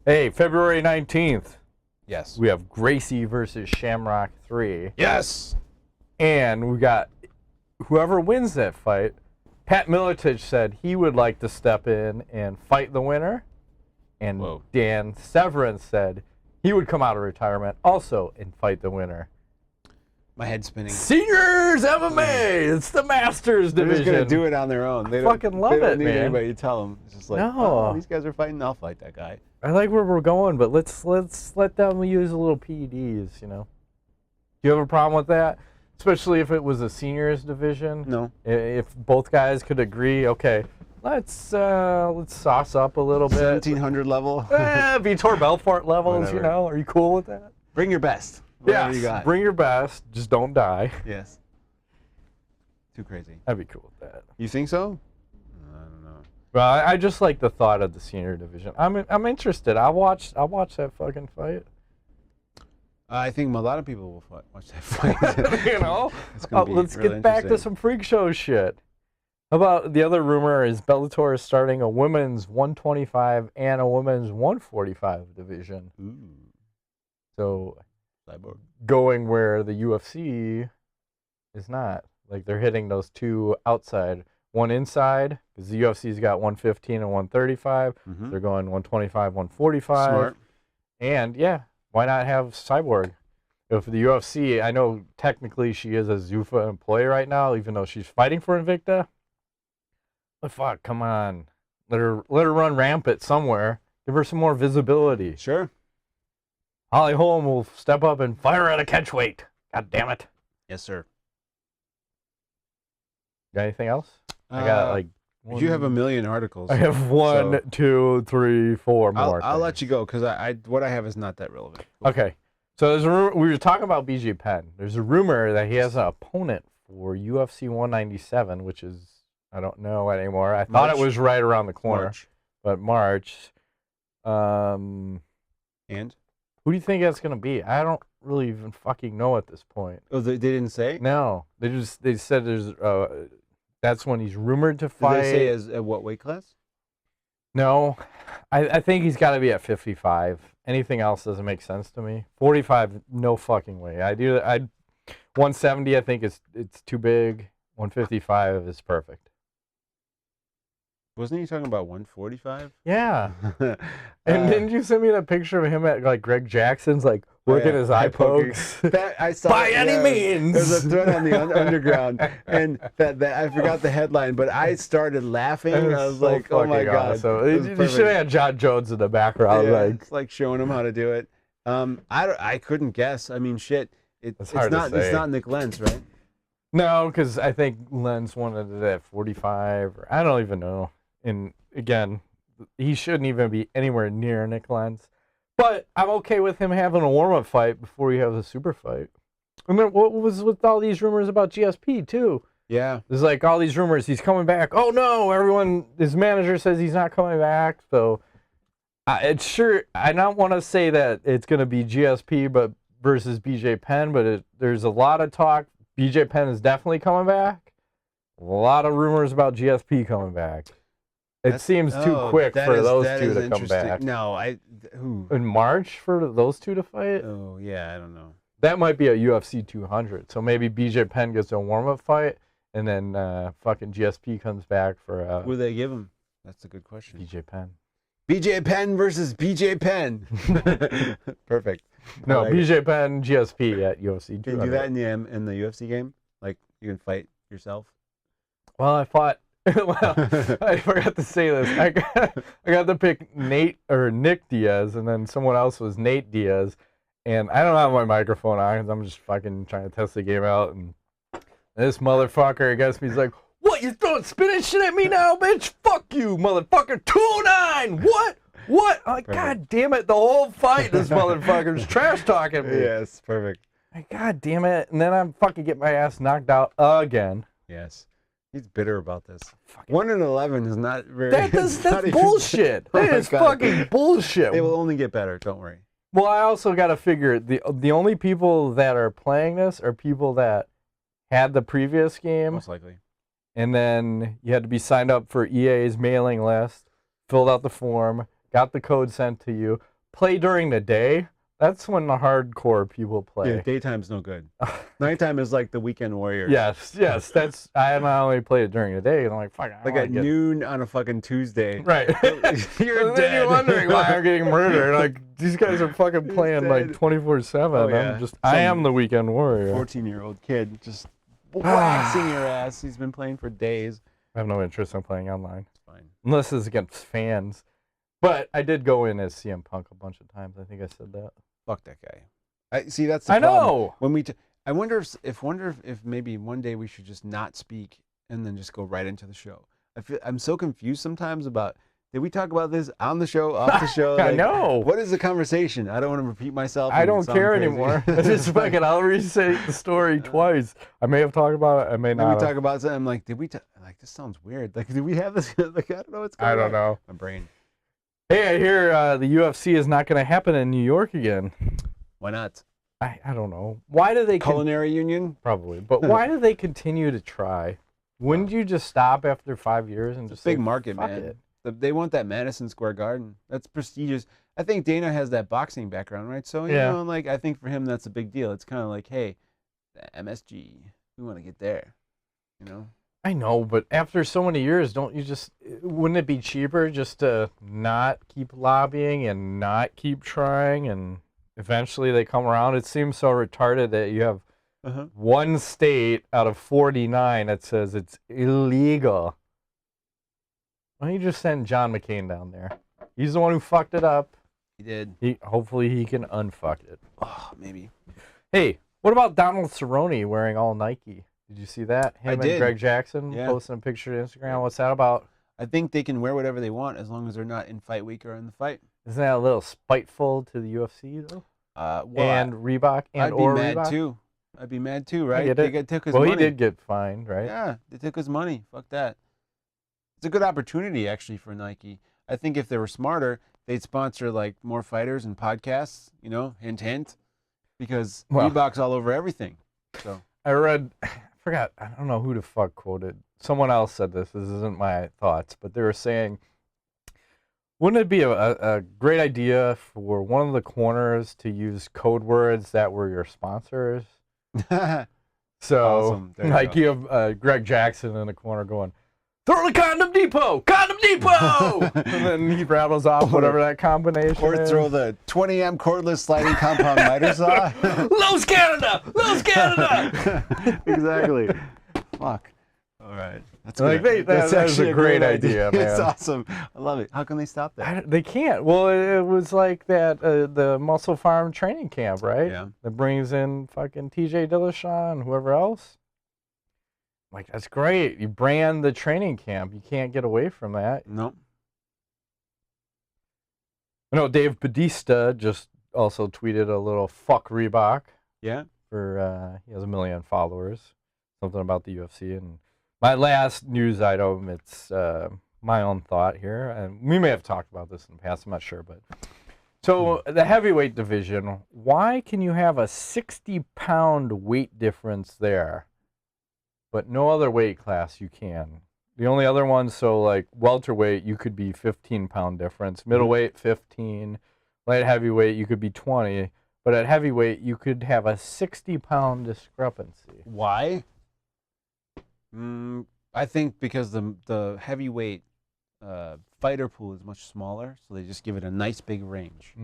Hey, February 19th, Yes. we have Gracie versus Shamrock 3. Yes. And we got whoever wins that fight. Pat Miletich said he would like to step in and fight the winner. And Whoa. Dan Severance said he would come out of retirement also and fight the winner. My head's spinning. Seniors MMA! It's the Masters They're division. just going to do it on their own. They fucking love they don't it, need man. anybody to tell them. It's just like, No. oh, these guys are fighting. I'll fight that guy. I like where we're going, but let's let them use a little PEDs, you know. Do you have a problem with that? Especially if it was a seniors division? No. If both guys could agree, okay, let's sauce up a little bit. 1700 level. Vitor Belfort levels, Whatever. you know. Are you cool with that? Bring your best. Whatever you got. Bring your best. Just don't die. Yes. Too crazy. I'd be cool with that. You think so? I don't know. Well, I just like the thought of the senior division. I'm interested. I'll watch that fucking fight. I think a lot of people will watch that fight. You know? It's gonna be Let's really get back to interesting. some freak show shit. How about the other rumor is Bellator is starting a women's 125 and a women's 145 division. Ooh, So cyborg. going where the UFC is not. Like they're hitting those two outside. One inside, because the UFC's got 115 and 135. Mm-hmm. They're going 125, 145. Smart. And yeah, why not have Cyborg? If the UFC, I know technically she is a Zuffa employee right now, even though she's fighting for Invicta. But fuck, come on. Let her run rampant somewhere. Give her some more visibility. Sure. Holly Holm will step up and fire at a catch weight. God damn it. Yes, sir. Got anything else? I got like You have a million articles. I have one, so 2, 3, 4 more. I'll let you go because what I have is not that relevant. Okay. So there's a rumor, we were talking about BJ Penn. There's a rumor that he has an opponent for UFC 197, which is, I don't know anymore. I thought it March? was right around the corner, March. but March. And Who do you think that's going to be? I don't really even fucking know at this point. oh, they didn't say. No. They said there's that's when he's rumored to Did fight. they say as at what weight class? No. I think he's got to be at 55. Anything else doesn't make sense to me. 45, no fucking way. 170, I think it's too big. 155 is perfect. Wasn't he talking about 145? Yeah. And didn't you send me that picture of him at like Greg Jackson's like working his eye pokes? I saw By it, any yeah. means. There's a thread on the underground, and that I forgot the headline, but I started laughing. It I was so like, "Oh my fucking god!" awesome. It was You perfect. should have had John Jones in the background. Yeah, Like, it's like showing him how to do it. I couldn't guess. I mean, shit. It's hard to not. say. It's not Nick Lentz, right? no, because I think Lenz wanted it at 45, or I don't even know. And again, he shouldn't even be anywhere near Nick Lenz. But I'm okay with him having a warm-up fight before he has a super fight. And then what was with all these rumors about GSP, too? Yeah. There's like all these rumors he's coming back. Oh, no, his manager says he's not coming back. So I don't want to say that it's going to be GSP but versus BJ Penn, but there's a lot of talk. BJ Penn is definitely coming back. A lot of rumors about GSP coming back. It seems too quick for those two to come back. No, In March for those two to fight? Oh, yeah, I don't know. That might be a UFC 200. So maybe BJ Penn gets a warm-up fight, and then fucking GSP comes back for Who do they give him? That's a good question. BJ Penn. BJ Penn versus BJ Penn. Perfect. No, I like BJ Penn, GSP at UFC 200. Can you do that in the UFC game? Like, you can fight yourself? Well, I fought. Well, I forgot to say this. I got to pick Nick Diaz, and then someone else was Nate Diaz. And I don't have my microphone on because I'm just fucking trying to test the game out. And this motherfucker against me is like, "What? You throwing spinach shit at me now, bitch? Fuck you, motherfucker! 209! What? What? Like, God damn it! The whole fight, this motherfucker's trash talking me. Yes, perfect. Like, God damn it! And then I'm fucking get my ass knocked out again. Yes. He's bitter about this. 1-11 is not very. That's bullshit. Oh That my is God. fucking bullshit. They will only get better. Don't worry. Well, I also got to figure the only people that are playing this are people that had the previous game, Most likely. and then you had to be signed up for EA's mailing list, filled out the form, got the code sent to you, play during the day, that's when the hardcore people play. Yeah, daytime's no good. Nighttime is like the weekend warrior. Yes. That's I not only play it during the day, and I'm like, fuck. Like at noon on a fucking Tuesday. Right. You're and dead. then you're wondering why I'm getting murdered. Like these guys are fucking playing like 24/7. Oh, yeah. I am the weekend warrior. 14-year-old kid just waxing your ass. He's been playing for days. I have no interest in playing online. It's fine. Unless it's against fans. But I did go in as CM Punk a bunch of times. I think I said that. Fuck that guy. I see. That's the I problem. know. When I wonder if maybe one day we should just not speak and then just go right into the show. I'm so confused sometimes about. Did we talk about this on the show, off the show? I know. What is the conversation? I don't want to repeat myself. I don't care crazy. anymore. Just fucking, I'll restate the story twice. I may have talked about it. I may not. We talk about something. I'm like, did we? Like, this sounds weird. Like, did we have this? Like, I don't know what's going on. I don't know. My brain. Hey, I hear the UFC is not going to happen in New York again. Why not? I don't know. Why do they... Culinary union? Probably. But why do they continue to try? Wouldn't you just stop after 5 years and just big say, market, fuck man. it? They want that Madison Square Garden. That's prestigious. I think Dana has that boxing background, right? So, you know, like, I think for him that's a big deal. It's kind of like, hey, the MSG, we want to get there, you know? I know, but after so many years, wouldn't it be cheaper just to not keep lobbying and not keep trying, and eventually they come around? It seems so retarded that you have one state out of 49 that says it's illegal. Why don't you just send John McCain down there? He's the one who fucked it up. He did. Hopefully he can unfuck it. Oh, maybe. Hey, what about Donald Cerrone wearing all Nike? Did you see that? Him and did. Greg Jackson posting a picture to Instagram. What's that about? I think they can wear whatever they want as long as they're not in fight week or in the fight. Isn't that a little spiteful to the UFC, though? And Reebok I'd be mad too. I'd be mad too, right? They took his money. He did get fined, right? Yeah, they took his money. Fuck that. It's a good opportunity, actually, for Nike. I think if they were smarter, they'd sponsor, like, more fighters and podcasts, you know, hint, hint, because Reebok's all over everything. So I read... I don't know who the fuck quoted. Someone else said this. This isn't my thoughts, but they were saying, wouldn't it be a great idea for one of the corners to use code words that were your sponsors? So, awesome. like you have Greg Jackson in the corner going, "Throw the condom depot! Condom depot!" And then he rattles off whatever that combination or is. throw the 20 amp cordless sliding compound miter saw. Los Canada! Los Canada! Exactly. Fuck. All right. That's like good. that's actually a great idea, man. It's awesome. I love it. How can they stop that? They can't. Well, it was like that, the Muscle Farm training camp, right? Yeah. That brings in fucking TJ Dillashaw and whoever else. Like, that's great. You brand the training camp. You can't get away from that. Nope. I know Dave Bautista just also tweeted a little fuck Reebok. Yeah. For he has 1 million followers. Something about the UFC. And my last news item, it's my own thought here. And we may have talked about this in the past. I'm not sure. But so the heavyweight division, why can you have a 60-pound weight difference there? But no other weight class you can. The only other one, so like welterweight, you could be 15-pound difference. Middleweight, 15. Light heavyweight, you could be 20. But at heavyweight, you could have a 60-pound discrepancy. Why? I think because the heavyweight fighter pool is much smaller, so they just give it a nice big range.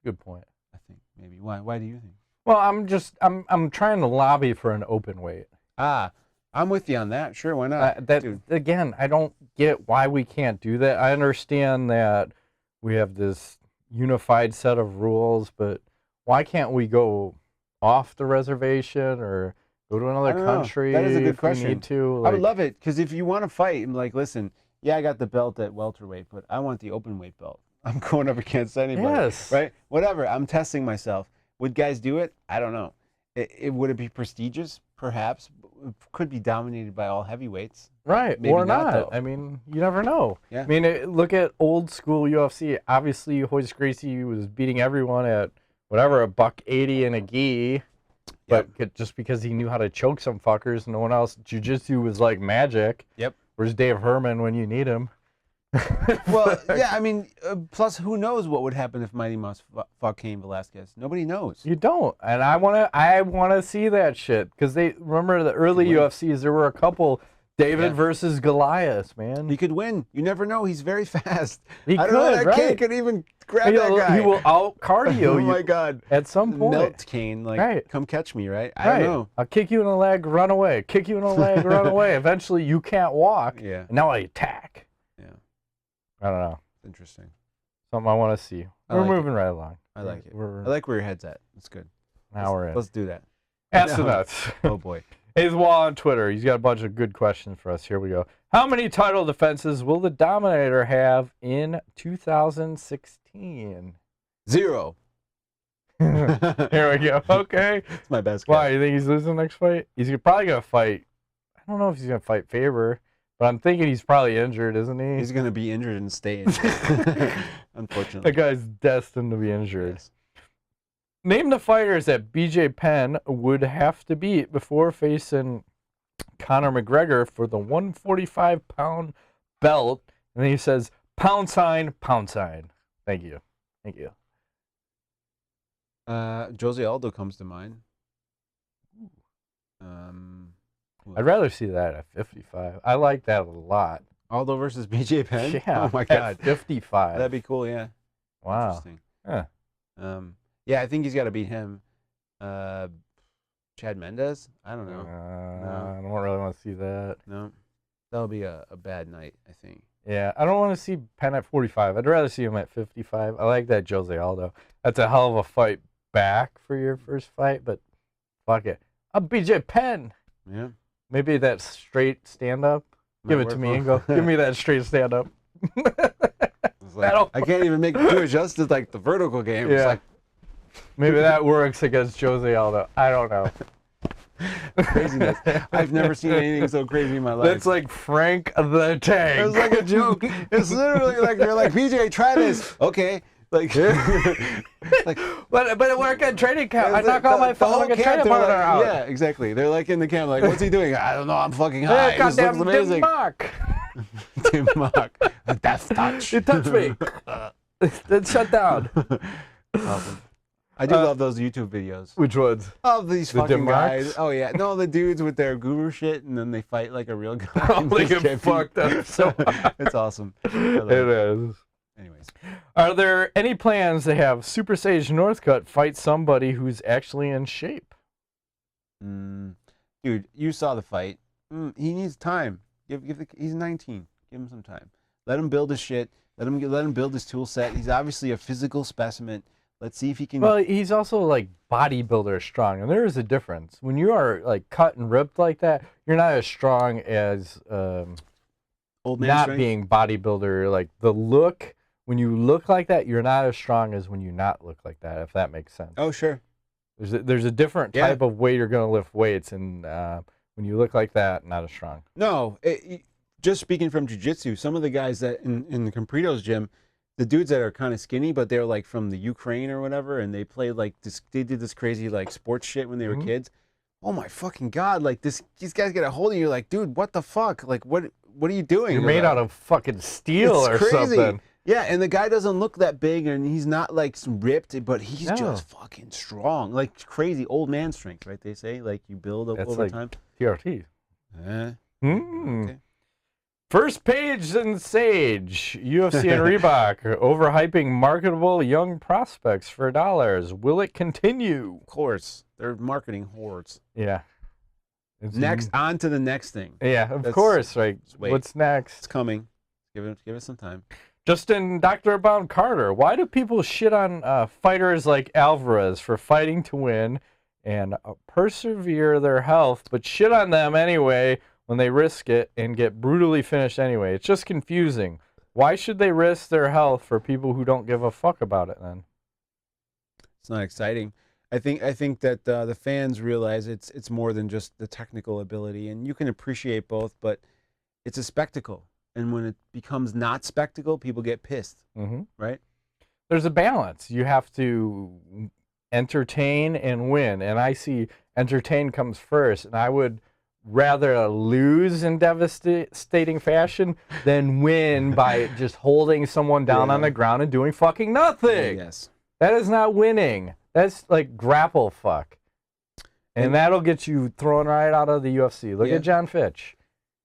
Good point. I think maybe. Why do you think? Well, I'm trying to lobby for an open weight. I'm with you on that. Sure, why not? Again, I don't get why we can't do that. I understand that we have this unified set of rules, but why can't we go off the reservation or go to another country? That is a good if question. We need to, I would love it, because if you want to fight, I'm like, listen, yeah, I got the belt at welterweight, but I want the open weight belt. I'm going up against anybody. Yes. Right? Whatever. I'm testing myself. Would guys do it? I don't know. Would it be prestigious? Perhaps. It could be dominated by all heavyweights. Right. Maybe or not, not. though. I mean, you never know. Yeah. I mean, look at old school UFC. Obviously, Royce Gracie was beating everyone at whatever, $180 and a gi. But just because he knew how to choke some fuckers, no one else. Jiu-jitsu was like magic. Yep. Where's Dave Herman when you need him? Well, yeah, I mean, plus who knows what would happen if Mighty Mouse fought Cain Velasquez? Nobody knows. You don't, and I wanna see that shit because they remember the early UFCs. There were a couple David versus Goliath, man. He could win. You never know. He's very fast. He I don't know that Cain could even grab that guy. He will out cardio you. Oh my God! At some point, melt Cain like come catch me, right? I don't know. I'll kick you in the leg, run away. Kick you in the leg, run away. Eventually, you can't walk. Yeah. And now I attack. Yeah. I don't know. Interesting. Something I want to see. We're moving right along. I like it. I like where your head's at. It's good. Now we're in. Let's do that. Ask the nuts. Oh boy. Hayes Wall on Twitter. He's got a bunch of good questions for us. Here we go. How many title defenses will the Dominator have in 2016? 0. Here we go. Okay. It's my best guess. Why? You think he's losing the next fight? He's probably going to fight. I don't know if he's going to fight Faber, but I'm thinking he's probably injured, isn't he? He's going to be injured and stay injured. Unfortunately. That guy's destined to be injured. Yes. Name the fighters that BJ Penn would have to beat before facing Conor McGregor for the 145-pound belt. And then he says, pound sign, pound sign. Thank you. Thank you. Jose Aldo comes to mind. I'd rather see that at 55. I like that a lot. Aldo versus BJ Penn? Yeah. Oh my God. At 55. That'd be cool, yeah. Wow. Interesting. Yeah. Yeah, I think he's got to beat him. Chad Mendez? I don't know. No. I don't really want to see that. No. That'll be a bad night, I think. Yeah, I don't want to see Penn at 45. I'd rather see him at 55. I like that Jose Aldo. That's a hell of a fight back for your first fight, but fuck it. I'm BJ Penn. Yeah. Maybe that straight stand-up. Give it to me, Ingo. Give me that straight stand-up. Like, I can't even do it justice like the vertical game. Yeah. It's like, maybe that works against Jose Aldo. I don't know. Craziness. I've never seen anything so crazy in my life. That's like Frank the Tank. It was like a joke. It's literally like they're like, BJ, try this. Okay. Like, like but it worked at training camp. I knock all my fucking training partner out. Yeah, exactly. They're like in the camp, like, what's he doing? I don't know. I'm fucking high. Hey, this looks amazing. Tim Mock. Death touch. You touched me. Then shut down. Awesome. I do love those YouTube videos. Which ones? Of these fucking guys. Oh, yeah. No, the dudes with their guru shit, and then they fight like a real guy. Oh, they get fucked up so hard. It's awesome. It is. Anyways. Are there any plans to have Super Sage Northcut fight somebody who's actually in shape? Dude, you saw the fight. He needs time. He's 19. Give him some time. Let him build his shit. Let him build his tool set. He's obviously a physical specimen. Let's see if he can. Well, he's also like bodybuilder strong, and there is a difference. When you are like cut and ripped like that, you're not as strong as old man not strength? being bodybuilder. Like the look, when you look like that, you're not as strong as when you not look like that. If that makes sense. Oh, sure. There's a different type of way you're gonna lift weights, and when you look like that, not as strong. No, just speaking from jiu-jitsu, some of the guys that in the Comprito's gym, the dudes that are kind of skinny, but they're like from the Ukraine or whatever, and they played like this. They did this crazy like sports shit when they were kids. Oh my fucking God! Like these guys get a hold of you. Like, dude, what the fuck? Like, what are you doing? You're made out of fucking steel it's or crazy. something. Yeah, and the guy doesn't look that big, and he's not like ripped, but he's just fucking strong, like crazy old man strength, right? They say like you build up over like time. TRT. Okay. First Paige and Sage, UFC and Reebok, overhyping marketable young prospects for dollars. Will it continue? Of course. They're marketing whores. Yeah. Next, on to the next thing. Yeah, of course. Right. What's next? It's coming. Give it some time. Justin Dr. Bound Carter, why do people shit on fighters like Alvarez for fighting to win and persevere their health, but shit on them anyway when they risk it and get brutally finished anyway? It's just confusing. Why should they risk their health for people who don't give a fuck about it then? It's not exciting. I think that the fans realize it's more than just the technical ability, and you can appreciate both, but it's a spectacle. And when it becomes not spectacle, people get pissed, right? There's a balance. You have to entertain and win, and I see entertain comes first, and I would rather lose in devastating fashion than win by just holding someone down on the ground and doing fucking nothing. Yes. That is not winning. That's like grapple fuck. And that'll get you thrown right out of the UFC. Look at John Fitch.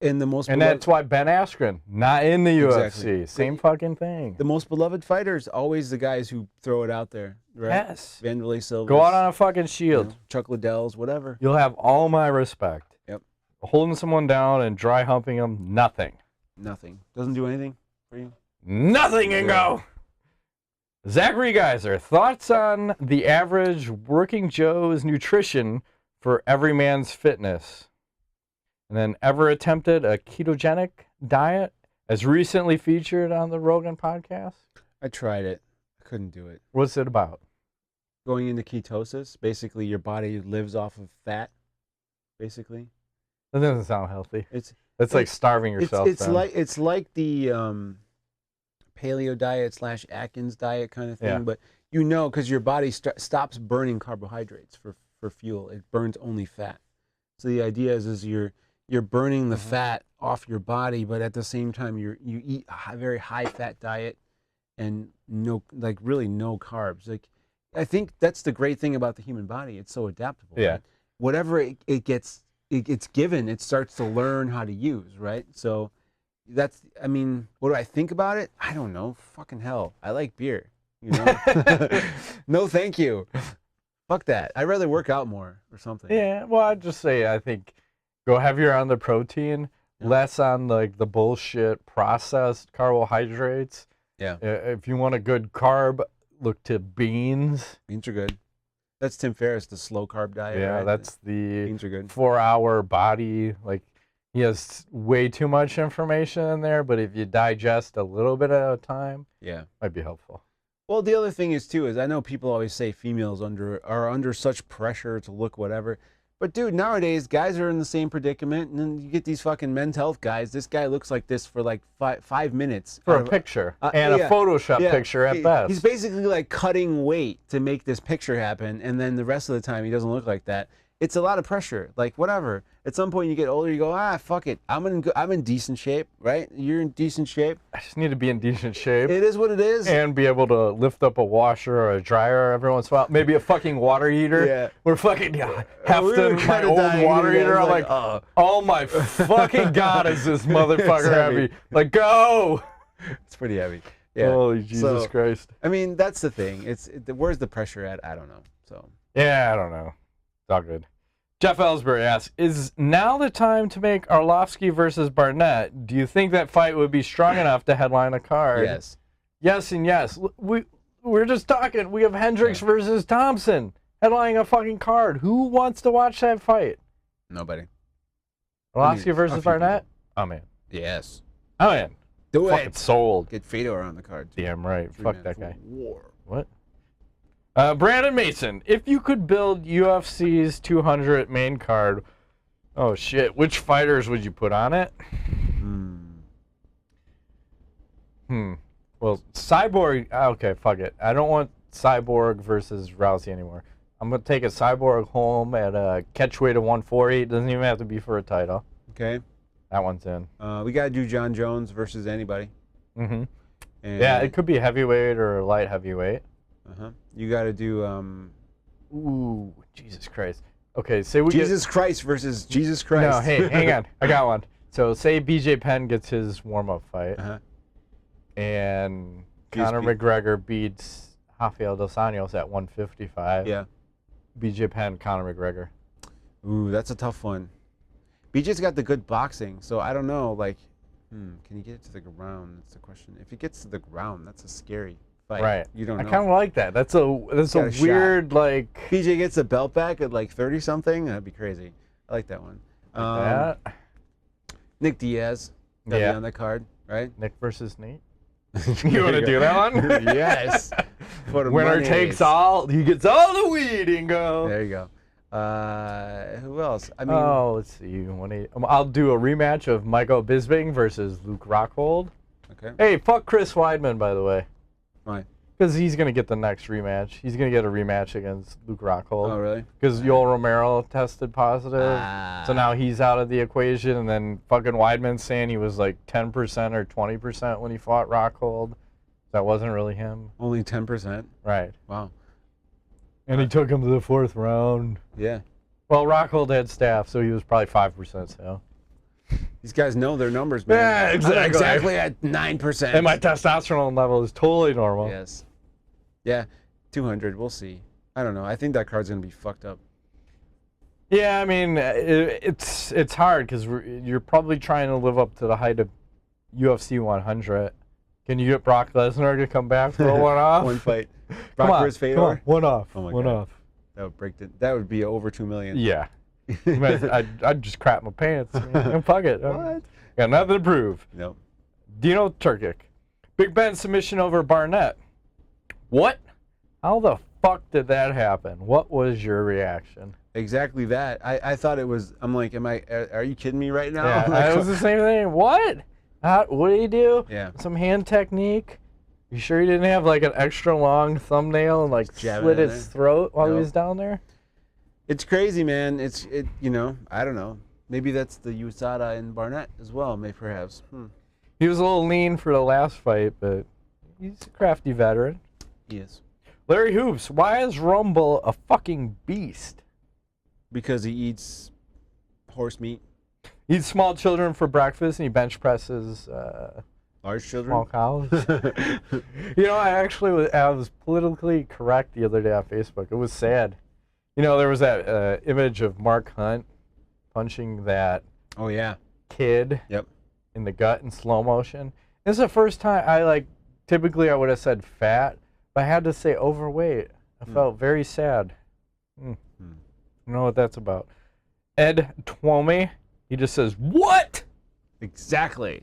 And that's why Ben Askren, not in the UFC. Exactly. Same fucking thing. The most beloved fighters, always the guys who throw it out there, right? Yes. Vanderlei Silva. Go out on a fucking shield. Chuck Liddell's, whatever. You'll have all my respect. Yep. Holding someone down and dry humping them, nothing. Nothing. Doesn't do anything for you? Nothing, Ingo! Zachary Geyser, thoughts on the average working Joe's nutrition for every man's fitness? And then, ever attempted a ketogenic diet as recently featured on the Rogan Podcast? I tried it. I couldn't do it. What's it about? Going into ketosis, basically your body lives off of fat, basically. That doesn't sound healthy. It's like starving yourself. It's like the paleo diet / Atkins diet kind of thing, Yeah. but you know, because your body stops burning carbohydrates for fuel. It burns only fat. So the idea is you're burning the fat off your body, but at the same time you eat a very high fat diet and really no carbs. Like, I think that's the great thing about the human body. It's so adaptable. Yeah. Right? Whatever it gets given, it starts to learn how to use, right? So what do I think about it? I don't know. Fucking hell. I like beer, you know? No, thank you. Fuck that. I'd rather work out more or something. Yeah, well, I'd just say, I think, go heavier on the protein, less on like the bullshit processed carbohydrates. Yeah. If you want a good carb, look to beans. Beans are good. That's Tim Ferriss, the slow carb diet. Yeah, right? that's the Beans are good. 4-hour body. Like, he has way too much information in there, but if you digest a little bit at a time, might be helpful. Well, the other thing is I know people always say females are under such pressure to look whatever. But dude, nowadays guys are in the same predicament, and then you get these fucking men's health guys. This guy looks like this for like 5 minutes for a picture and a Photoshop picture at best. He's basically like cutting weight to make this picture happen, and then the rest of the time he doesn't look like that. It's a lot of pressure. Like, whatever. At some point you get older, you go, fuck it. I'm in decent shape, right? You're in decent shape. I just need to be in decent shape. It is what it is. And be able to lift up a washer or a dryer every once in a while. Maybe a fucking water heater. Yeah. We're fucking hefting my old water heater. I'm like, oh my fucking God, is this motherfucker heavy? Like, go! It's pretty heavy. Yeah. Holy Jesus Christ. I mean, that's the thing. Where's the pressure at? I don't know. So. Yeah, I don't know. It's all good. Jeff Ellsbury asks, is now the time to make Arlovski versus Barnett? Do you think that fight would be strong enough to headline a card? Yes. Yes and yes. We're just talking. We have Hendricks versus Thompson headlining a fucking card. Who wants to watch that fight? Nobody. Arlovski versus Barnett? I'm in. Yes. I'm in. Do Fucking it. sold. Get Fedor on the card. Damn right. Fuck that guy. War. What? Brandon Mason, if you could build UFC's 200 main card, oh shit, which fighters would you put on it? Well, Cyborg, okay, fuck it. I don't want Cyborg versus Rousey anymore. I'm going to take a Cyborg home at a catchweight of 140. It doesn't even have to be for a title. Okay. That one's in. We got to do John Jones versus anybody. Mm-hmm. Yeah, it could be heavyweight or light heavyweight. You got to do. Ooh, Jesus Christ. Okay, say Jesus Christ versus Jesus Christ. No, hey, hang on. I got one. So say BJ Penn gets his warm-up fight, and Conor McGregor beats Rafael Dos Anjos at 155. Yeah. BJ Penn, Conor McGregor. Ooh, that's a tough one. BJ's got the good boxing, so I don't know. Like, can he get it to the ground? That's the question. If he gets to the ground, that's a scary fight. Right. You don't know. I kind of like that. That's a weird shot. like. BJ gets the belt back at like 30 something. That'd be crazy. I like that one. Like that. Nick Diaz. Be on the card, right? Nick versus Nate. You want to do that one? Yes. Winner takes all. He gets all the weed, Ingo. There you go. Who else? I mean, let's see. I'll do a rematch of Michael Bisping versus Luke Rockhold. Okay. Hey, fuck Chris Weidman, by the way. Why? Because he's going to get the next rematch. He's going to get a rematch against Luke Rockhold. Oh, really? Because Yoel Romero tested positive. So now he's out of the equation. And then fucking Weidman's saying he was like 10% or 20% when he fought Rockhold. That wasn't really him. Only 10%? Right. Wow. And he took him to the 4th round. Yeah. Well, Rockhold had staph, so he was probably 5%. So these guys know their numbers, man. Yeah, exactly. I'm exactly at 9%. And my testosterone level is totally normal. Yes. Yeah, 200. We'll see. I don't know. I think that card's gonna be fucked up. Yeah, I mean, it's hard because you're probably trying to live up to the height of UFC 100. Can you get Brock Lesnar to come back for a one-off? One fight. Brock versus Fedor? One off. Oh my one God. off. That would break it. That would be over 2 million. Yeah. I'd just crap my pants, man. Fuck it. What? Got nothing to prove. Nope. Dino Turkic. Big Ben submission over Barnett. What? How the fuck did that happen? What was your reaction? Exactly that. I thought it was. I'm like, are you kidding me right now? Yeah, Like, it was the same thing. What? What did he do? Yeah. Some hand technique? You sure he didn't have like an extra long thumbnail and like slit his throat while he was down there? It's crazy, man. You know, I don't know. Maybe that's the USADA and Barnett as well, perhaps. He was a little lean for the last fight, but he's a crafty veteran. He is. Larry Hoops, why is Rumble a fucking beast? Because he eats horse meat. He eats small children for breakfast and he bench presses Large children? small cows. You know, I was politically correct the other day on Facebook. It was sad. You know, there was that image of Mark Hunt punching that Oh, yeah. kid Yep. in the gut in slow motion. This is the first time typically I would have said fat, but I had to say overweight. I felt very sad. I don't know what that's about. Ed Twomey, he just says, what? Exactly.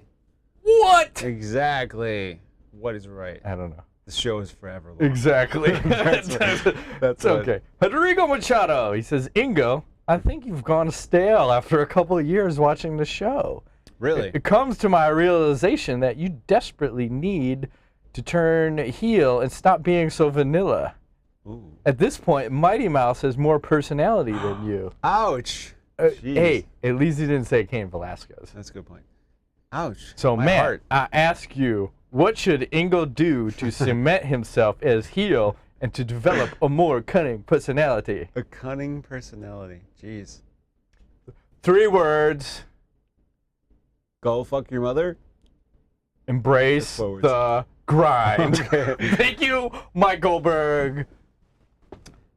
What? Exactly. What is right? I don't know. The show is forever long. Exactly. That's okay. Rodrigo Machado, he says, Ingo, I think you've gone stale after a couple of years watching the show. Really? It comes to my realization that you desperately need to turn heel and stop being so vanilla. Ooh. At this point, Mighty Mouse has more personality than you. Ouch. Hey, at least he didn't say Cain Velasquez. That's a good point. Ouch. So, My man, heart. I ask you, what should Ingo do to cement himself as heel and to develop a more cunning personality? A cunning personality. Jeez. 3 words. Go fuck your mother? Embrace the grind. Okay. Thank you, Mike Goldberg.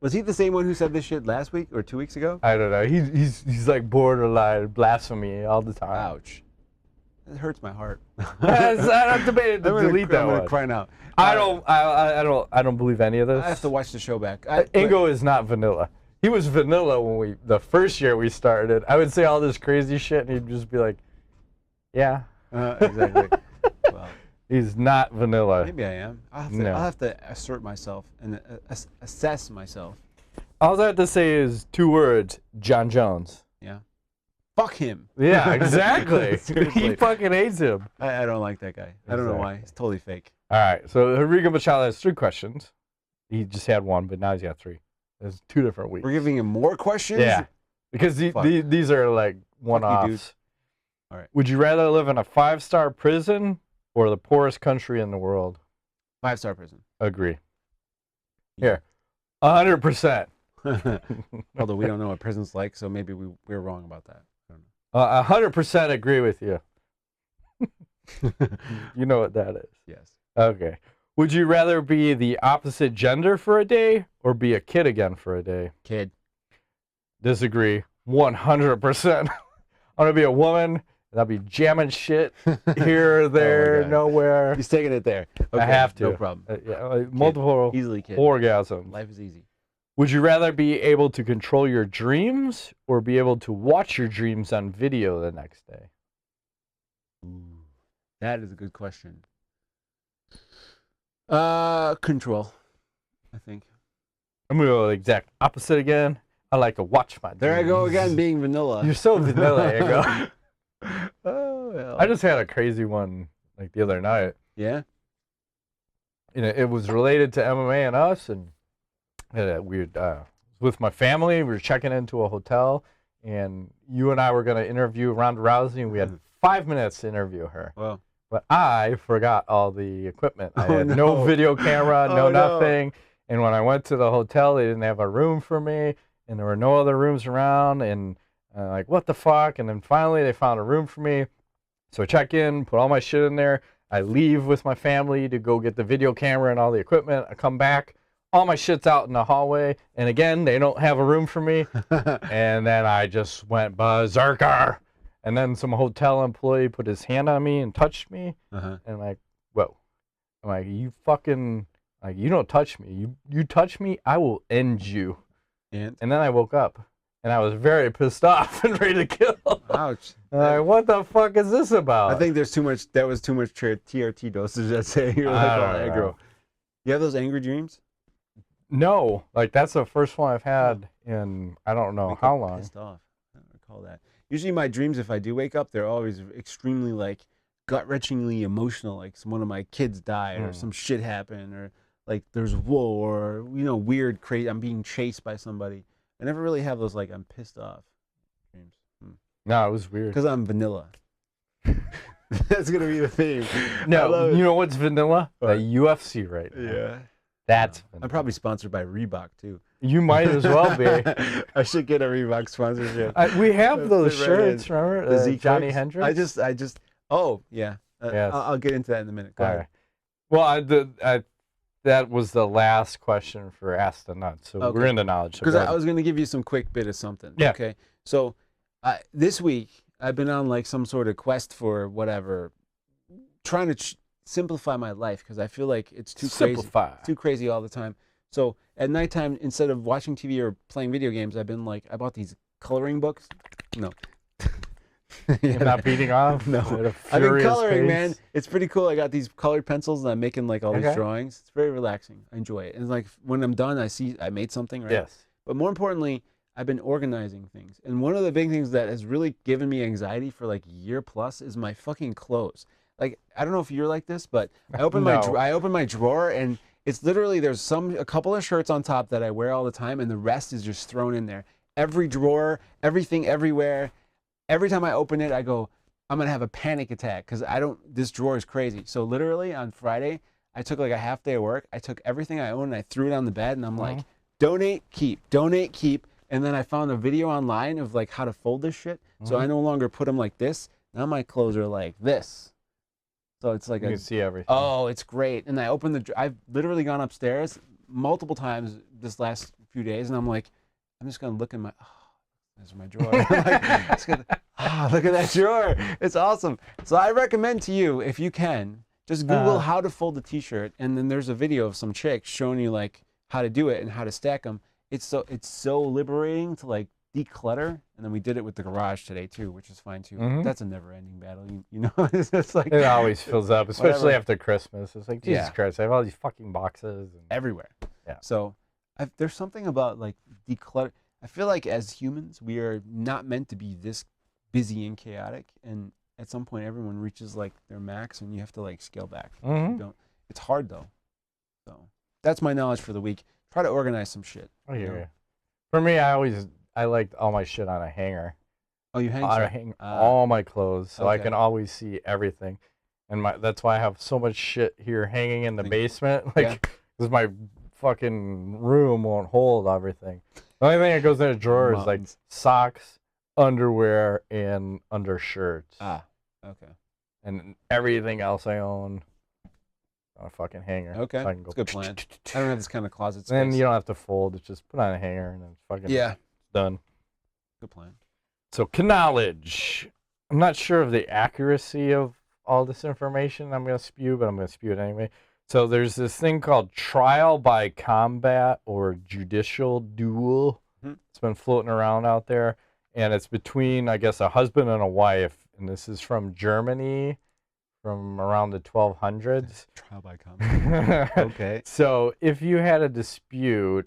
Was he the same one who said this shit last week or 2 weeks ago? I don't know. He's like borderline blasphemy all the time. Ouch. It hurts my heart. I'm debating to delete that I'm one. gonna cry now. I don't believe any of this. I have to watch the show back. Ingo is not vanilla. He was vanilla when the first year we started. I would say all this crazy shit, and he'd just be like, "Yeah." Exactly. Well, he's not vanilla. maybe I am. I'll have to assert myself and assess myself. All I have to say is 2 words: John Jones. Yeah. Fuck him. Yeah, exactly. Seriously. He fucking hates him. I don't like that guy. I don't know why. He's totally fake. All right, so Rodrigo Machado has 3 questions. He just had 1, but now he's got 3. There's 2 different weeks. We're giving him more questions? Yeah, because these are like one-offs. All right. Would you rather live in a 5-star prison or the poorest country in the world? 5-star prison. Agree. Here, 100%. Although we don't know what prison's like, so maybe we're wrong about that. I don't know. 100% agree with you. You know what that is. Yes. Okay. Would you rather be the opposite gender for a day or be a kid again for a day? Kid. Disagree. 100%. I want to be a woman, and I'll be jamming shit here, there, nowhere. He's taking it there. Okay, I have to. No problem. Multiple Easily kid. orgasms. Life is easy. Would you rather be able to control your dreams or be able to watch your dreams on video the next day? Ooh, that is a good question. Control, I think. I'm going to go the exact opposite again. I like to watch my dreams. There I go again, being vanilla. You're so vanilla, Ingo. Oh, well. I just had a crazy one like the other night. Yeah? it was related to MMA and us, and we with my family. We were checking into a hotel, and you and I were going to interview Ronda Rousey, and we had 5 minutes to interview her. Wow. But I forgot all the equipment. I had no video camera, nothing. And when I went to the hotel, they didn't have a room for me, and there were no other rooms around, and like, what the fuck? And then finally they found a room for me. So I check in, put all my shit in there. I leave with my family to go get the video camera and all the equipment. I come back, all my shit's out in the hallway, and again, they don't have a room for me. And then I just went berserker. And then some hotel employee put his hand on me and touched me. And I'm like, whoa. I'm like, you fucking, like, you don't touch me. You touch me, I will end you. And then I woke up, and I was very pissed off and ready to kill. Ouch. Like, what the fuck is this about? I think there's too much, that was too much TRT dosage that say you're like all aggro. You have those angry dreams? No. Like, that's the first one I've had in, I don't know how long. Pissed off. I don't recall that. Usually my dreams, if I do wake up, they're always extremely, like, gut-wrenchingly emotional. Like, one of my kids died, or some shit happened, or, like, there's war, or, you know, weird, crazy, I'm being chased by somebody. I never really have those, like, I'm pissed off dreams. No, it was weird. Because I'm vanilla. That's going to be the theme. No, you know what's vanilla? The UFC right now. Yeah. That's vanilla. I'm probably sponsored by Reebok, too. You might as well be. I should get a Reebok sponsorship. We have those shirts, remember? The Johnny Hendricks? I just, oh, yeah. Yes. I'll get into that in a minute. Go ahead. Well, that was the last question for Ask the Nuts. So we're into knowledge. Because I was going to give you some quick bit of something. Yeah. Okay. So this week, I've been on like some sort of quest for whatever, trying to simplify my life because I feel like it's too crazy. Too crazy all the time. So at nighttime, instead of watching TV or playing video games, I've been like, I bought these coloring books. No. You're not beating off? No. I've been coloring, man. It's pretty cool. I got these colored pencils and I'm making like all these drawings. It's very relaxing. I enjoy it. And like when I'm done, I see I made something, right? Yes. But more importantly, I've been organizing things. And one of the big things that has really given me anxiety for like a year plus is my fucking clothes. Like, I don't know if you're like this, but I open my drawer and it's literally there's a couple of shirts on top that I wear all the time and the rest is just thrown in there. Every drawer, everything everywhere. Every time I open it, I go, I'm going to have a panic attack because this drawer is crazy. So literally on Friday, I took like a half day of work. I took everything I owned and I threw it on the bed and I'm like, donate, keep. And then I found a video online of like how to fold this shit. So I no longer put them like this. Now my clothes are like this. So it's like you can see everything. Oh, it's great. And I've literally gone upstairs multiple times this last few days and I'm like, I'm just going to look in my, there's my drawer. Look at that drawer. It's awesome. So I recommend to you, if you can, just Google how to fold a t-shirt, and then there's a video of some chick showing you like how to do it and how to stack them. It's so liberating to like declutter. And then we did it with the garage today too, which is fine too. That's a never-ending battle. You know, it's just like it always fills up, especially after Christmas. It's like Jesus Christ, I have all these fucking boxes everywhere. Yeah. So there's something about like declutter. I feel like as humans, we are not meant to be this busy and chaotic. And at some point, everyone reaches like their max, and you have to like scale back. It's hard though. So that's my knowledge for the week. Try to organize some shit. I hear you. For me, I liked all my shit on a hanger. Oh, you hang? I hang all my clothes, so I can always see everything. And that's why I have so much shit here hanging in the basement. Like, because my fucking room won't hold everything. The only thing that goes in a drawer is like socks, underwear, and undershirts. Okay. And everything else I own on a fucking hanger. Okay, so I can that's a good plan. I don't have this kind of closet space. Then you don't have to fold. It's just put on a hanger and then fucking done. Good plan. So, knowledge. I'm not sure of the accuracy of all this information I'm going to spew, but I'm going to spew it anyway. So there's this thing called trial by combat or judicial duel. It's been floating around out there, and it's between, I guess, a husband and a wife, and this is from Germany from around the 1200s. Trial by combat. Okay. So if you had a dispute,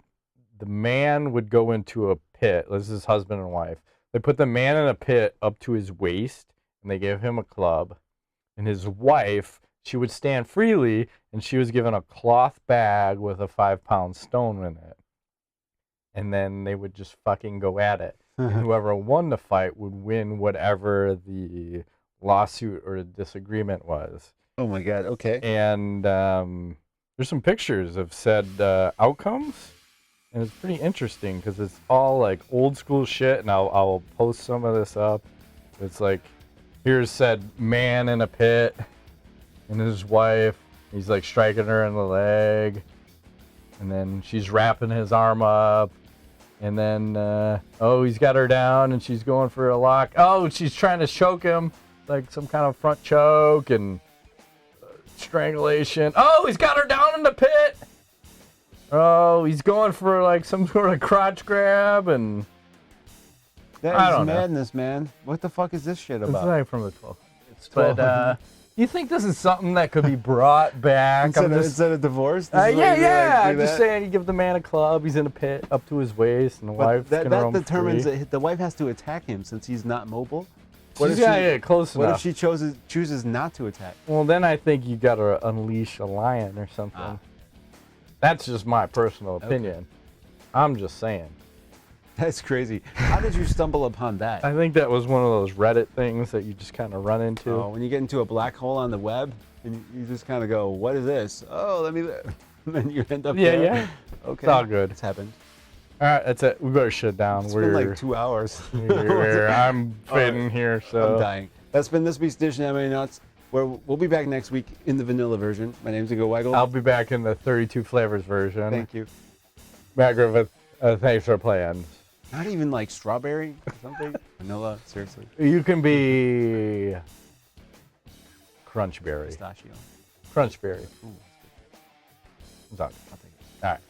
the man would go into a pit. This is husband and wife. They put the man in a pit up to his waist, and they give him a club, and his wife, she would stand freely, and she was given a cloth bag with a 5-pound stone in it. And then they would just fucking go at it. And whoever won the fight would win whatever the lawsuit or disagreement was. Oh my God. Okay. And there's some pictures of said outcomes, and it's pretty interesting because it's all like old school shit. And I'll post some of this up. It's like, here's said man in a pit, and his wife. He's like striking her in the leg, and then she's wrapping his arm up. And then, he's got her down, and she's going for a lock. Oh, she's trying to choke him, like some kind of front choke and strangulation. Oh, he's got her down in the pit. Oh, he's going for like some sort of crotch grab, and that is madness, man. What the fuck is this shit about? It's like from the 1200s. But you think this is something that could be brought back? Instead of divorce? Yeah. I'm just saying, you give the man a club, he's in a pit up to his waist, and the wife can roam determines free. that the wife has to attack him since he's not mobile. She's got to get close enough. What if she chooses not to attack? Well, then I think you got to unleash a lion or something. That's just my personal opinion. Okay. I'm just saying. That's crazy. How did you stumble upon that? I think that was one of those Reddit things that you just kind of run into. Oh, when you get into a black hole on the web, and you just kind of go, what is this? Oh, let me... And then you end up there. Yeah. Okay. It's all good. It's happened. All right, that's it. We better shut down. It's been like 2 hours. I'm fading here, so... I'm dying. That's been this week's Dish and MMA Nuts, where we'll be back next week in the vanilla version. My name's Ingo Weigel. I'll be back in the 32 flavors version. Thank you. Matt Griffith, thanks for playing. Not even like strawberry or something? Vanilla, seriously. You can be crunchberry. Pistachio. Crunchberry. Ooh, I'll take it. All right.